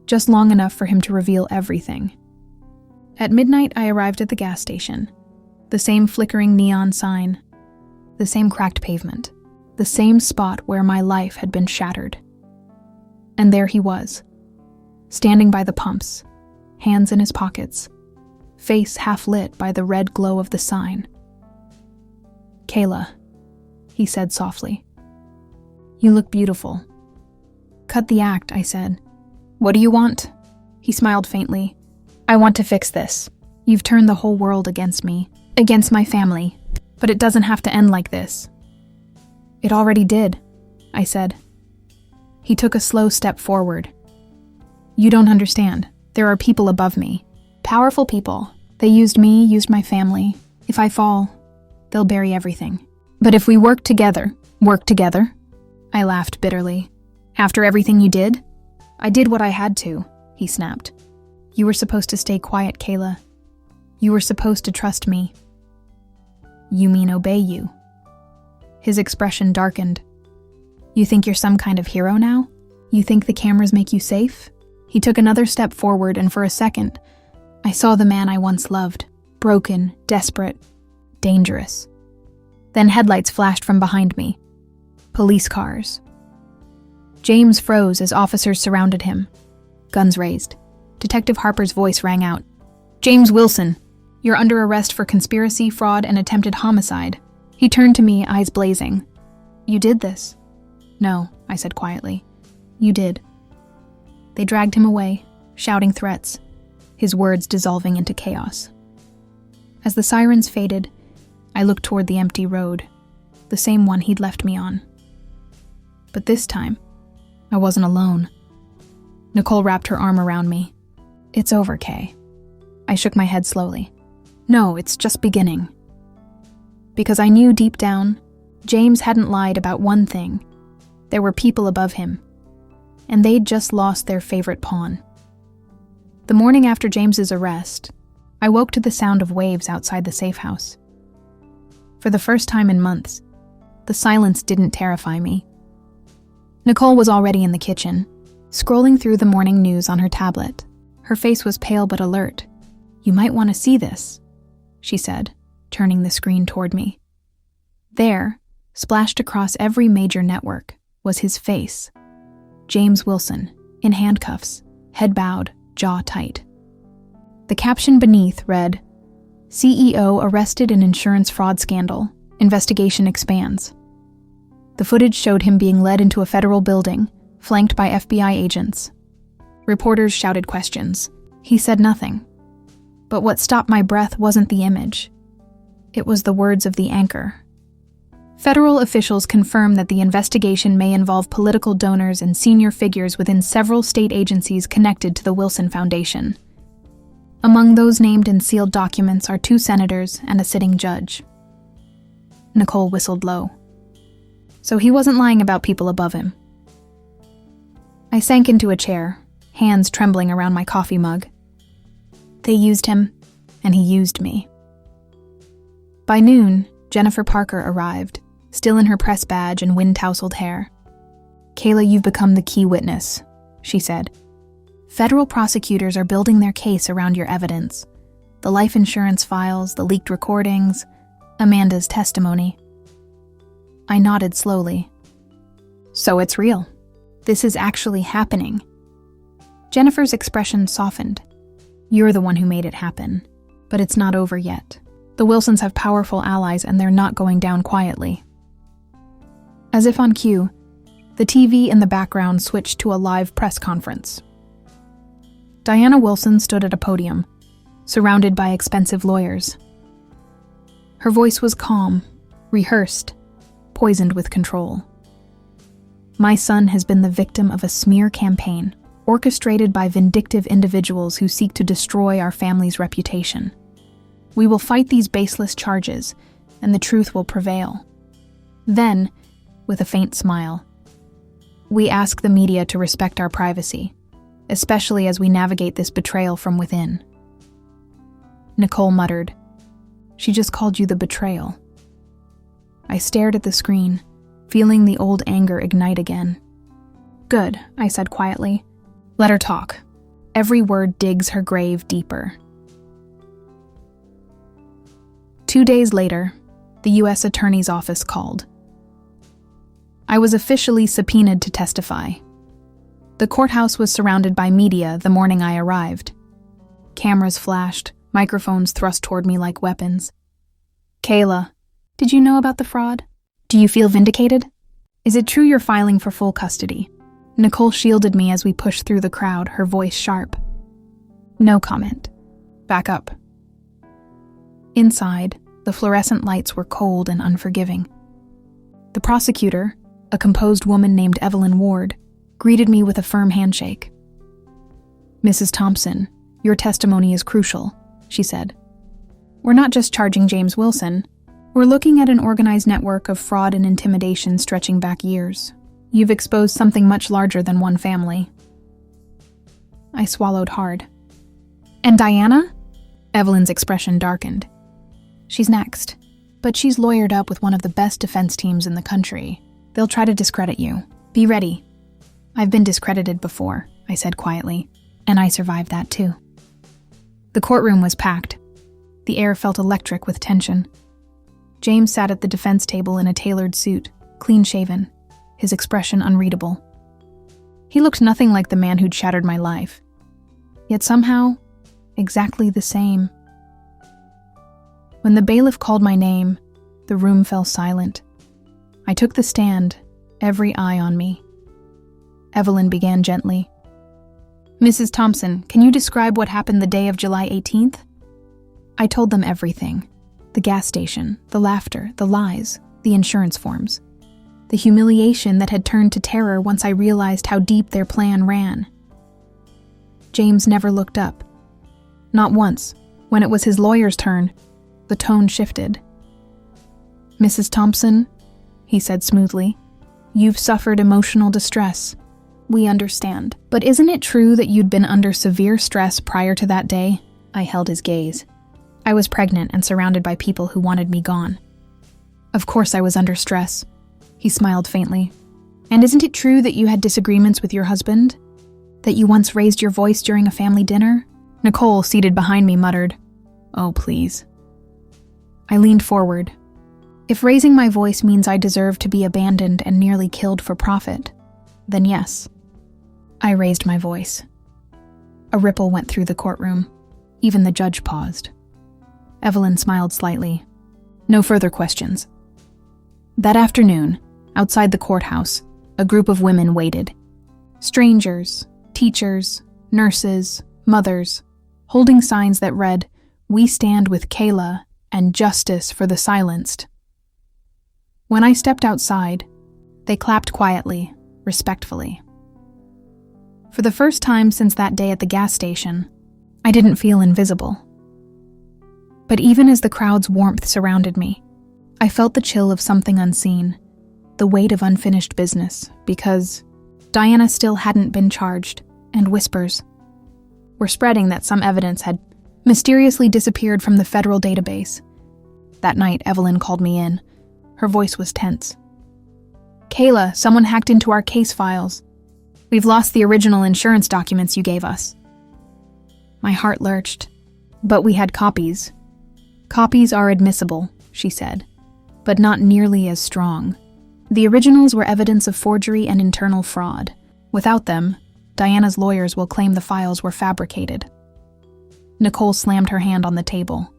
just long enough for him to reveal everything. At midnight, I arrived at the gas station. The same flickering neon sign, the same cracked pavement, the same spot where my life had been shattered. And there he was, standing by the pumps, hands in his pockets, face half lit by the red glow of the sign. "Kayla," he said softly. "You look beautiful." "Cut the act," I said. "What do you want?" He smiled faintly. "I want to fix this. You've turned the whole world against me, against my family, but it doesn't have to end like this." "It already did," I said. He took a slow step forward. "You don't understand. There are people above me. Powerful people. They used me, used my family. If I fall, they'll bury everything. But if we work together, I laughed bitterly. "After everything you did?" "I did what I had to," he snapped. "You were supposed to stay quiet, Kayla. You were supposed to trust me." "You mean obey you?" His expression darkened. "You think you're some kind of hero now? You think the cameras make you safe?" He took another step forward, and for a second, I saw the man I once loved, broken, desperate, dangerous. Then headlights flashed from behind me. Police cars. James froze as officers surrounded him. Guns raised. Detective Harper's voice rang out. "James Wilson, you're under arrest for conspiracy, fraud, and attempted homicide." He turned to me, eyes blazing. "You did this?" "No," I said quietly. "You did." They dragged him away, shouting threats, his words dissolving into chaos. As the sirens faded, I looked toward the empty road, the same one he'd left me on. But this time, I wasn't alone. Nicole wrapped her arm around me. "It's over, Kay." I shook my head slowly. "No, it's just beginning." Because I knew deep down, James hadn't lied about one thing. There were people above him, and they'd just lost their favorite pawn. The morning after James's arrest, I woke to the sound of waves outside the safe house. For the first time in months, the silence didn't terrify me. Nicole was already in the kitchen, scrolling through the morning news on her tablet. Her face was pale but alert. "You might want to see this," she said, turning the screen toward me. There, splashed across every major network, was his face. James Wilson, in handcuffs, head bowed, jaw tight. The caption beneath read, "CEO arrested in insurance fraud scandal. Investigation expands." The footage showed him being led into a federal building, flanked by FBI agents. Reporters shouted questions. He said nothing. But what stopped my breath wasn't the image. It was the words of the anchor. Federal officials confirm that the investigation may involve political donors and senior figures within several state agencies connected to the Wilson Foundation. Among those named in sealed documents are 2 senators and a sitting judge. Nicole whistled low. So he wasn't lying about people above him. I sank into a chair, hands trembling around my coffee mug. They used him, and he used me. By noon, Jennifer Parker arrived, still in her press badge and wind-tousled hair. "Kayla, you've become the key witness," she said. "Federal prosecutors are building their case around your evidence. The life insurance files, the leaked recordings, Amanda's testimony." I nodded slowly. "So it's real. This is actually happening." Jennifer's expression softened. "You're the one who made it happen. But it's not over yet. The Wilsons have powerful allies and they're not going down quietly." As if on cue, the TV in the background switched to a live press conference. Diana Wilson stood at a podium, surrounded by expensive lawyers. Her voice was calm, rehearsed, poisoned with control. "My son has been the victim of a smear campaign, orchestrated by vindictive individuals who seek to destroy our family's reputation. We will fight these baseless charges, and the truth will prevail." Then, with a faint smile, "We ask the media to respect our privacy, especially as we navigate this betrayal from within." Nicole muttered, "She just called you the betrayal." I stared at the screen, feeling the old anger ignite again. "Good," I said quietly. "Let her talk. Every word digs her grave deeper." 2 days later, the U.S. Attorney's Office called. I was officially subpoenaed to testify. The courthouse was surrounded by media the morning I arrived. Cameras flashed, microphones thrust toward me like weapons. "Kayla, did you know about the fraud? Do you feel vindicated? Is it true you're filing for full custody?" Nicole shielded me as we pushed through the crowd, her voice sharp. "No comment. Back up." Inside, the fluorescent lights were cold and unforgiving. The prosecutor, a composed woman named Evelyn Ward, greeted me with a firm handshake. "Mrs. Thompson, your testimony is crucial," she said. "We're not just charging James Wilson. We're looking at an organized network of fraud and intimidation stretching back years. You've exposed something much larger than one family." I swallowed hard. "And Diana?" Evelyn's expression darkened. "She's next, but she's lawyered up with one of the best defense teams in the country. They'll try to discredit you. Be ready." "I've been discredited before," I said quietly, "and I survived that too." The courtroom was packed. The air felt electric with tension. James sat at the defense table in a tailored suit, clean-shaven, his expression unreadable. He looked nothing like the man who'd shattered my life, yet somehow, exactly the same. When the bailiff called my name, the room fell silent. I took the stand, every eye on me. Evelyn began gently. "Mrs. Thompson, can you describe what happened the day of July 18th? I told them everything. The gas station, the laughter, the lies, the insurance forms. The humiliation that had turned to terror once I realized how deep their plan ran. James never looked up. Not once. When it was his lawyer's turn, the tone shifted. "Mrs. Thompson," he said smoothly, "you've suffered emotional distress. We understand. But isn't it true that you'd been under severe stress prior to that day?" I held his gaze. I was pregnant and surrounded by people who wanted me gone. "Of course I was under stress," he smiled faintly. "And isn't it true that you had disagreements with your husband? That you once raised your voice during a family dinner?" Nicole, seated behind me, muttered, "Oh, please." I leaned forward. If raising my voice means I deserve to be abandoned and nearly killed for profit, then yes. I raised my voice. A ripple went through the courtroom. Even the judge paused. Evelyn smiled slightly. No further questions. That afternoon, outside the courthouse, a group of women waited. Strangers, teachers, nurses, mothers, holding signs that read, "We stand with Kayla," and "Justice for the silenced." When I stepped outside, they clapped quietly, respectfully. For the first time since that day at the gas station, I didn't feel invisible. But even as the crowd's warmth surrounded me, I felt the chill of something unseen, the weight of unfinished business, because Diana still hadn't been charged, and whispers were spreading that some evidence had mysteriously disappeared from the federal database. That night, Evelyn called me in. Her voice was tense. "Kayla, someone hacked into our case files. We've lost the original insurance documents you gave us." My heart lurched. "But we had copies." "Copies are admissible," she said, "but not nearly as strong. The originals were evidence of forgery and internal fraud. Without them, Diana's lawyers will claim the files were fabricated." Nicole slammed her hand on the table.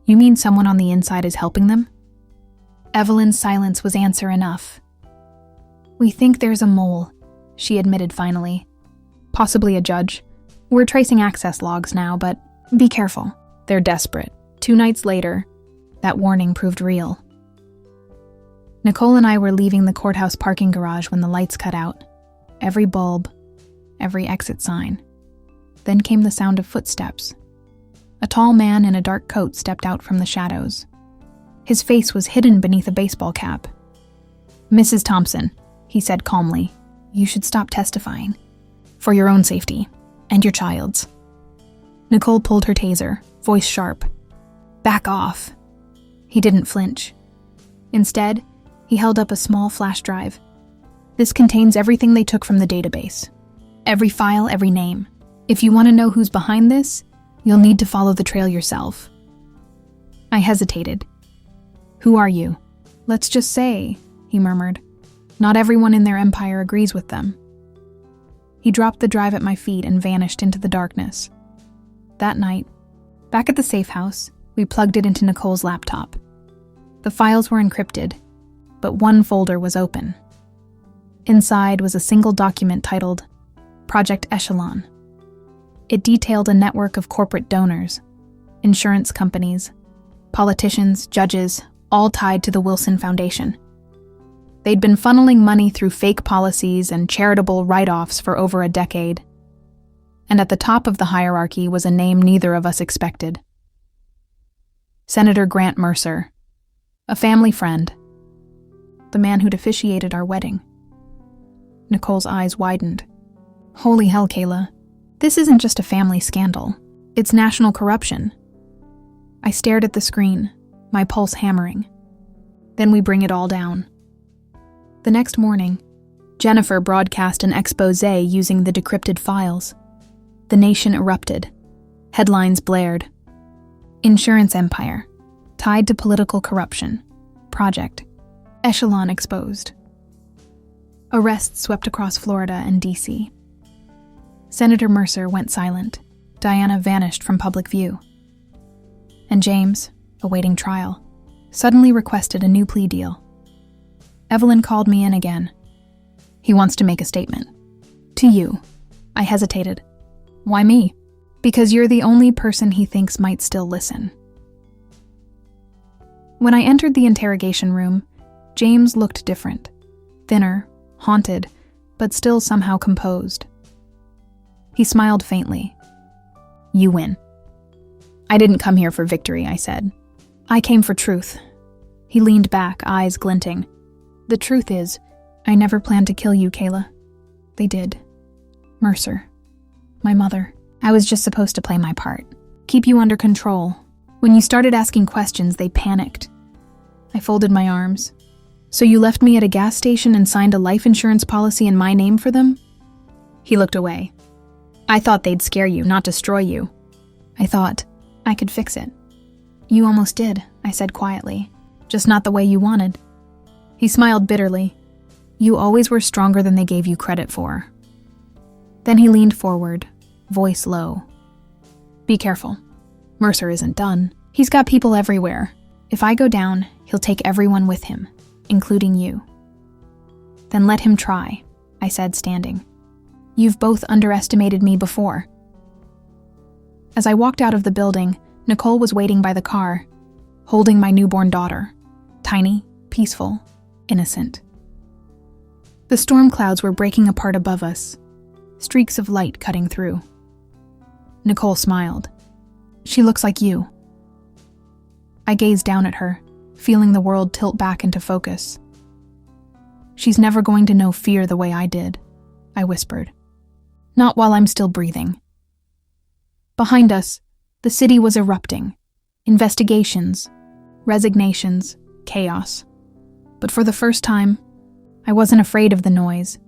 "You mean someone on the inside is helping them?" Evelyn's silence was answer enough. "We think there's a mole," she admitted finally. "Possibly a judge. We're tracing access logs now, but be careful. They're desperate." 2 nights later, that warning proved real. Nicole and I were leaving the courthouse parking garage when the lights cut out. Every bulb, every exit sign. Then came the sound of footsteps. A tall man in a dark coat stepped out from the shadows. His face was hidden beneath a baseball cap. "Mrs. Thompson," he said calmly, "you should stop testifying. For your own safety, and your child's." Nicole pulled her taser, voice sharp. "Back off." He didn't flinch. Instead, he held up a small flash drive. "This contains everything they took from the database. Every file, every name. If you want to know who's behind this, you'll need to follow the trail yourself." I hesitated. "Who are you?" "Let's just say," he murmured, "not everyone in their empire agrees with them." He dropped the drive at my feet and vanished into the darkness. That night, back at the safe house, we plugged it into Nicole's laptop. The files were encrypted, but one folder was open. Inside was a single document titled Project Echelon. It detailed a network of corporate donors, insurance companies, politicians, judges, all tied to the Wilson Foundation. They'd been funneling money through fake policies and charitable write-offs for over a decade. And at the top of the hierarchy was a name neither of us expected. Senator Grant Mercer, a family friend, the man who'd officiated our wedding. Nicole's eyes widened. "Holy hell, Kayla. This isn't just a family scandal. It's national corruption." I stared at the screen, my pulse hammering. "Then we bring it all down." The next morning, Jennifer broadcast an expose using the decrypted files. The nation erupted. Headlines blared. "Insurance empire, tied to political corruption. Project Echelon exposed." Arrests swept across Florida and D.C. Senator Mercer went silent. Diana vanished from public view. And James, awaiting trial, suddenly requested a new plea deal. Evelyn called me in again. He wants to make a statement. To you. I hesitated. Why me? Because you're the only person he thinks might still listen. When I entered the interrogation room, James looked different. Thinner, haunted, but still somehow composed. He smiled faintly. You win. I didn't come here for victory, I said. I came for truth. He leaned back, eyes glinting. The truth is, I never planned to kill you, Kayla. They did. Mercer. My mother. I was just supposed to play my part. Keep you under control. When you started asking questions, they panicked. I folded my arms. So you left me at a gas station and signed a life insurance policy in my name for them? He looked away. I thought they'd scare you, not destroy you. I thought I could fix it. You almost did, I said quietly. Just not the way you wanted. He smiled bitterly. You always were stronger than they gave you credit for. Then he leaned forward, voice low. Be careful. Mercer isn't done. He's got people everywhere. If I go down, he'll take everyone with him, including you. Then let him try, I said, standing. You've both underestimated me before. As I walked out of the building, Nicole was waiting by the car, holding my newborn daughter, tiny, peaceful, innocent. The storm clouds were breaking apart above us, streaks of light cutting through. Nicole smiled. She looks like you. I gazed down at her, feeling the world tilt back into focus. She's never going to know fear the way I did, I whispered. Not while I'm still breathing. Behind us, the city was erupting. Investigations, resignations, chaos. But for the first time, I wasn't afraid of the noise,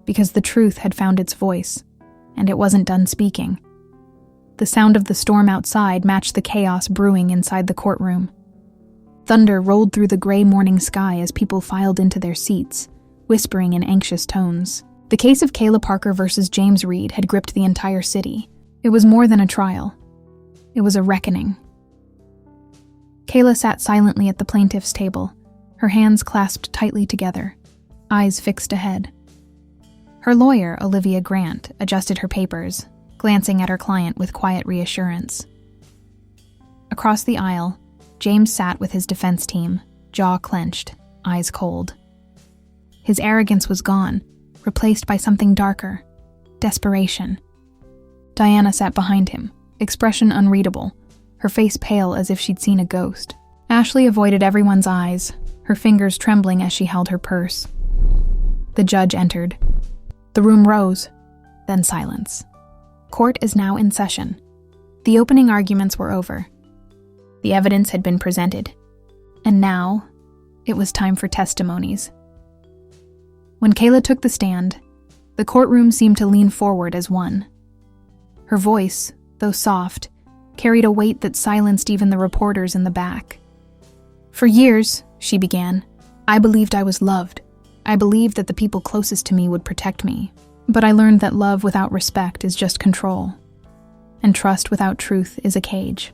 because the truth had found its voice, and it wasn't done speaking. The sound of the storm outside matched the chaos brewing inside the courtroom. Thunder rolled through the gray morning sky as people filed into their seats, whispering in anxious tones. The case of Kayla Parker versus James Reed had gripped the entire city. It was more than a trial. It was a reckoning. Kayla sat silently at the plaintiff's table, her hands clasped tightly together, eyes fixed ahead. Her lawyer, Olivia Grant, adjusted her papers, glancing at her client with quiet reassurance. Across the aisle, James sat with his defense team, jaw clenched, eyes cold. His arrogance was gone, replaced by something darker, desperation. Diana sat behind him, expression unreadable, her face pale as if she'd seen a ghost. Ashley avoided everyone's eyes, her fingers trembling as she held her purse. The judge entered. The room rose, then silence. Court is now in session. The opening arguments were over. The evidence had been presented. And now, it was time for testimonies. When Kayla took the stand, the courtroom seemed to lean forward as one. Her voice, though soft, carried a weight that silenced even the reporters in the back. For years, she began, I believed I was loved. I believed that the people closest to me would protect me. But I learned that love without respect is just control, and trust without truth is a cage.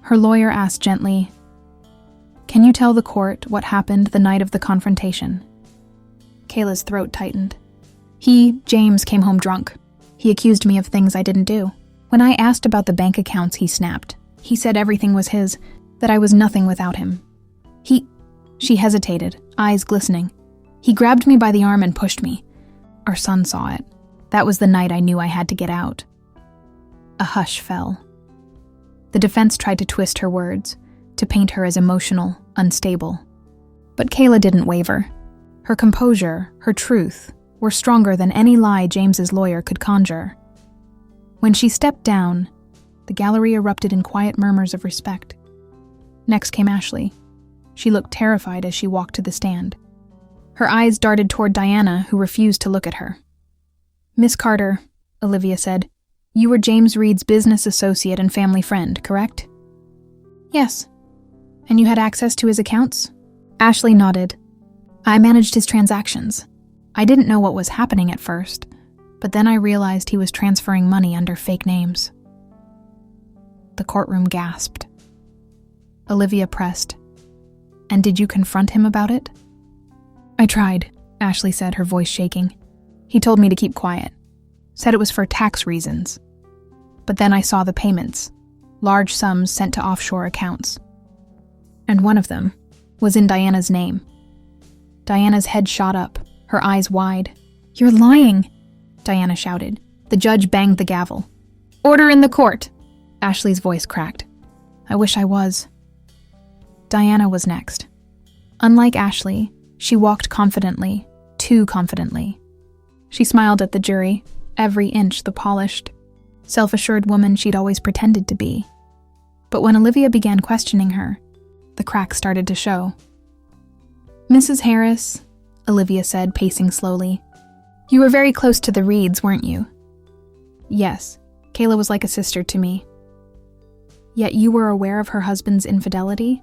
Her lawyer asked gently, Can you tell the court what happened the night of the confrontation? Kayla's throat tightened. James, came home drunk. He accused me of things I didn't do. When I asked about the bank accounts, he snapped. He said everything was his, that I was nothing without him. She hesitated, eyes glistening. He grabbed me by the arm and pushed me. Our son saw it. That was the night I knew I had to get out. A hush fell. The defense tried to twist her words, to paint her as emotional, unstable. But Kayla didn't waver. Her composure, her truth, were stronger than any lie James's lawyer could conjure. When she stepped down, the gallery erupted in quiet murmurs of respect. Next came Ashley. She looked terrified as she walked to the stand. Her eyes darted toward Diana, who refused to look at her. Miss Carter, Olivia said, you were James Reed's business associate and family friend, correct? Yes. And you had access to his accounts? Ashley nodded. I managed his transactions. I didn't know what was happening at first, but then I realized he was transferring money under fake names. The courtroom gasped. Olivia pressed. And did you confront him about it? I tried, Ashley said, her voice shaking. He told me to keep quiet. Said it was for tax reasons. But then I saw the payments, large sums sent to offshore accounts. And one of them was in Diana's name. Diana's head shot up, her eyes wide. You're lying, Diana shouted. The judge banged the gavel. Order in the court! Ashley's voice cracked. I wish I was. Diana was next. Unlike Ashley, she walked confidently, too confidently. She smiled at the jury, every inch the polished, self-assured woman she'd always pretended to be. But when Olivia began questioning her, the cracks started to show. Mrs. Harris, Olivia said, pacing slowly. You were very close to the Reeds, weren't you? Yes, Kayla was like a sister to me. Yet you were aware of her husband's infidelity?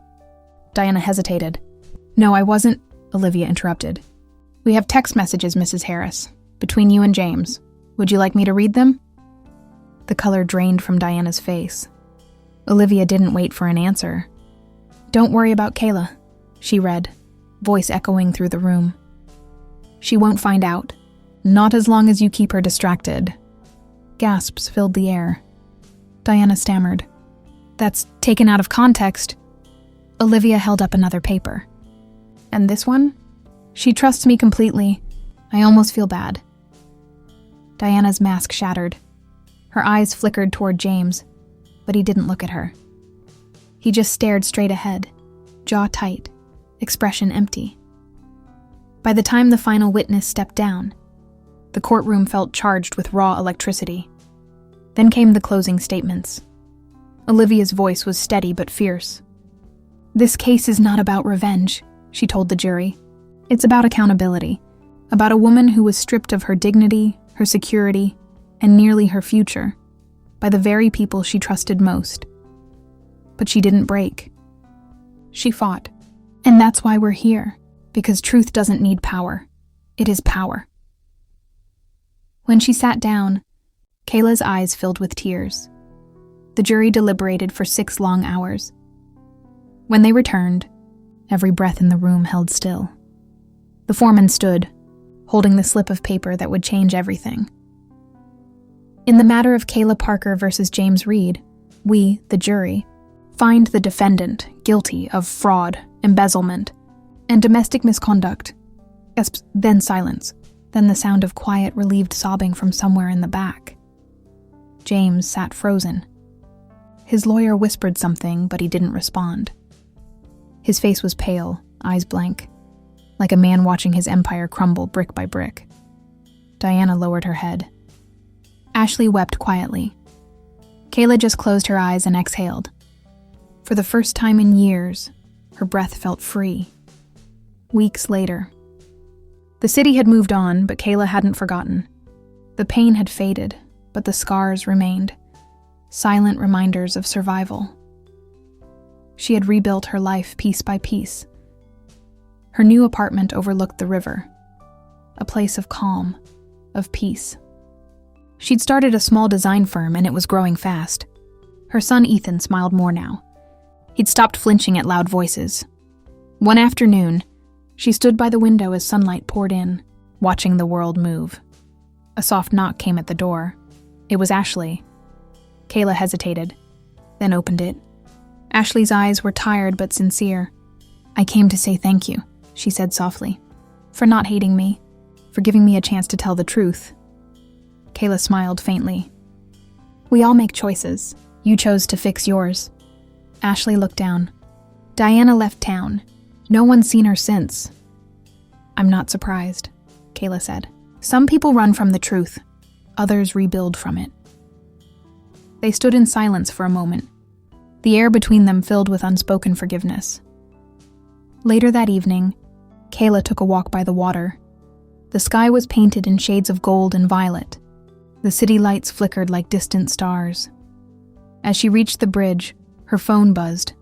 Diana hesitated. No, I wasn't, Olivia interrupted. We have text messages, Mrs. Harris, between you and James. Would you like me to read them? The color drained from Diana's face. Olivia didn't wait for an answer. Don't worry about Kayla, she read, voice echoing through the room. She won't find out. Not as long as you keep her distracted. Gasps filled the air. Diana stammered. That's taken out of context. Olivia held up another paper. And this one? She trusts me completely. I almost feel bad. Diana's mask shattered. Her eyes flickered toward James, but he didn't look at her. He just stared straight ahead, jaw tight, expression empty. By the time the final witness stepped down, the courtroom felt charged with raw electricity. Then came the closing statements. Olivia's voice was steady but fierce. This case is not about revenge, she told the jury. It's about accountability, about a woman who was stripped of her dignity, her security, and nearly her future, by the very people she trusted most. But she didn't break. She fought. And that's why we're here, because truth doesn't need power. It is power. When she sat down, Kayla's eyes filled with tears. The jury deliberated for 6 long hours. When they returned, every breath in the room held still. The foreman stood, holding the slip of paper that would change everything. In the matter of Kayla Parker versus James Reed, we, the jury, find the defendant guilty of fraud, embezzlement, and domestic misconduct. Then silence, then the sound of quiet, relieved sobbing from somewhere in the back. James sat frozen. His lawyer whispered something, but he didn't respond. His face was pale, eyes blank, like a man watching his empire crumble brick by brick. Diana lowered her head. Ashley wept quietly. Kayla just closed her eyes and exhaled. For the first time in years, her breath felt free. Weeks later. The city had moved on, but Kayla hadn't forgotten. The pain had faded, but the scars remained, silent reminders of survival. She had rebuilt her life piece by piece. Her new apartment overlooked the river, a place of calm, of peace. She'd started a small design firm and it was growing fast. Her son Ethan smiled more now. He'd stopped flinching at loud voices. One afternoon, she stood by the window as sunlight poured in, watching the world move. A soft knock came at the door. It was Ashley. Kayla hesitated, then opened it. Ashley's eyes were tired but sincere. I came to say thank you, she said softly, for not hating me, for giving me a chance to tell the truth. Kayla smiled faintly. We all make choices. You chose to fix yours. Ashley looked down. Diana left town. No one's seen her since. I'm not surprised, Kayla said. Some people run from the truth. Others rebuild from it. They stood in silence for a moment, the air between them filled with unspoken forgiveness. Later that evening, Kayla took a walk by the water. The sky was painted in shades of gold and violet. The city lights flickered like distant stars. As she reached the bridge, her phone buzzed.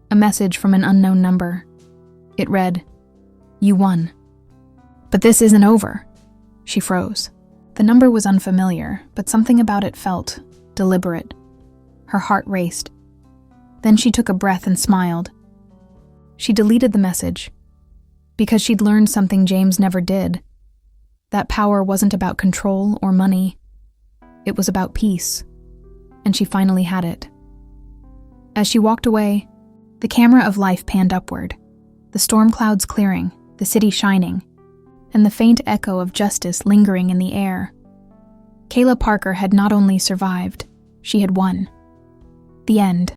A message from an unknown number. It read, "You won. But this isn't over. She froze. The number was unfamiliar, but something about it felt deliberate. Her heart raced. Then she took a breath and smiled. She deleted the message because she'd learned something James never did. That power wasn't about control or money. It was about peace. And she finally had it. As she walked away, the camera of life panned upward, the storm clouds clearing, the city shining, and the faint echo of justice lingering in the air. Kayla Parker had not only survived, she had won. The end.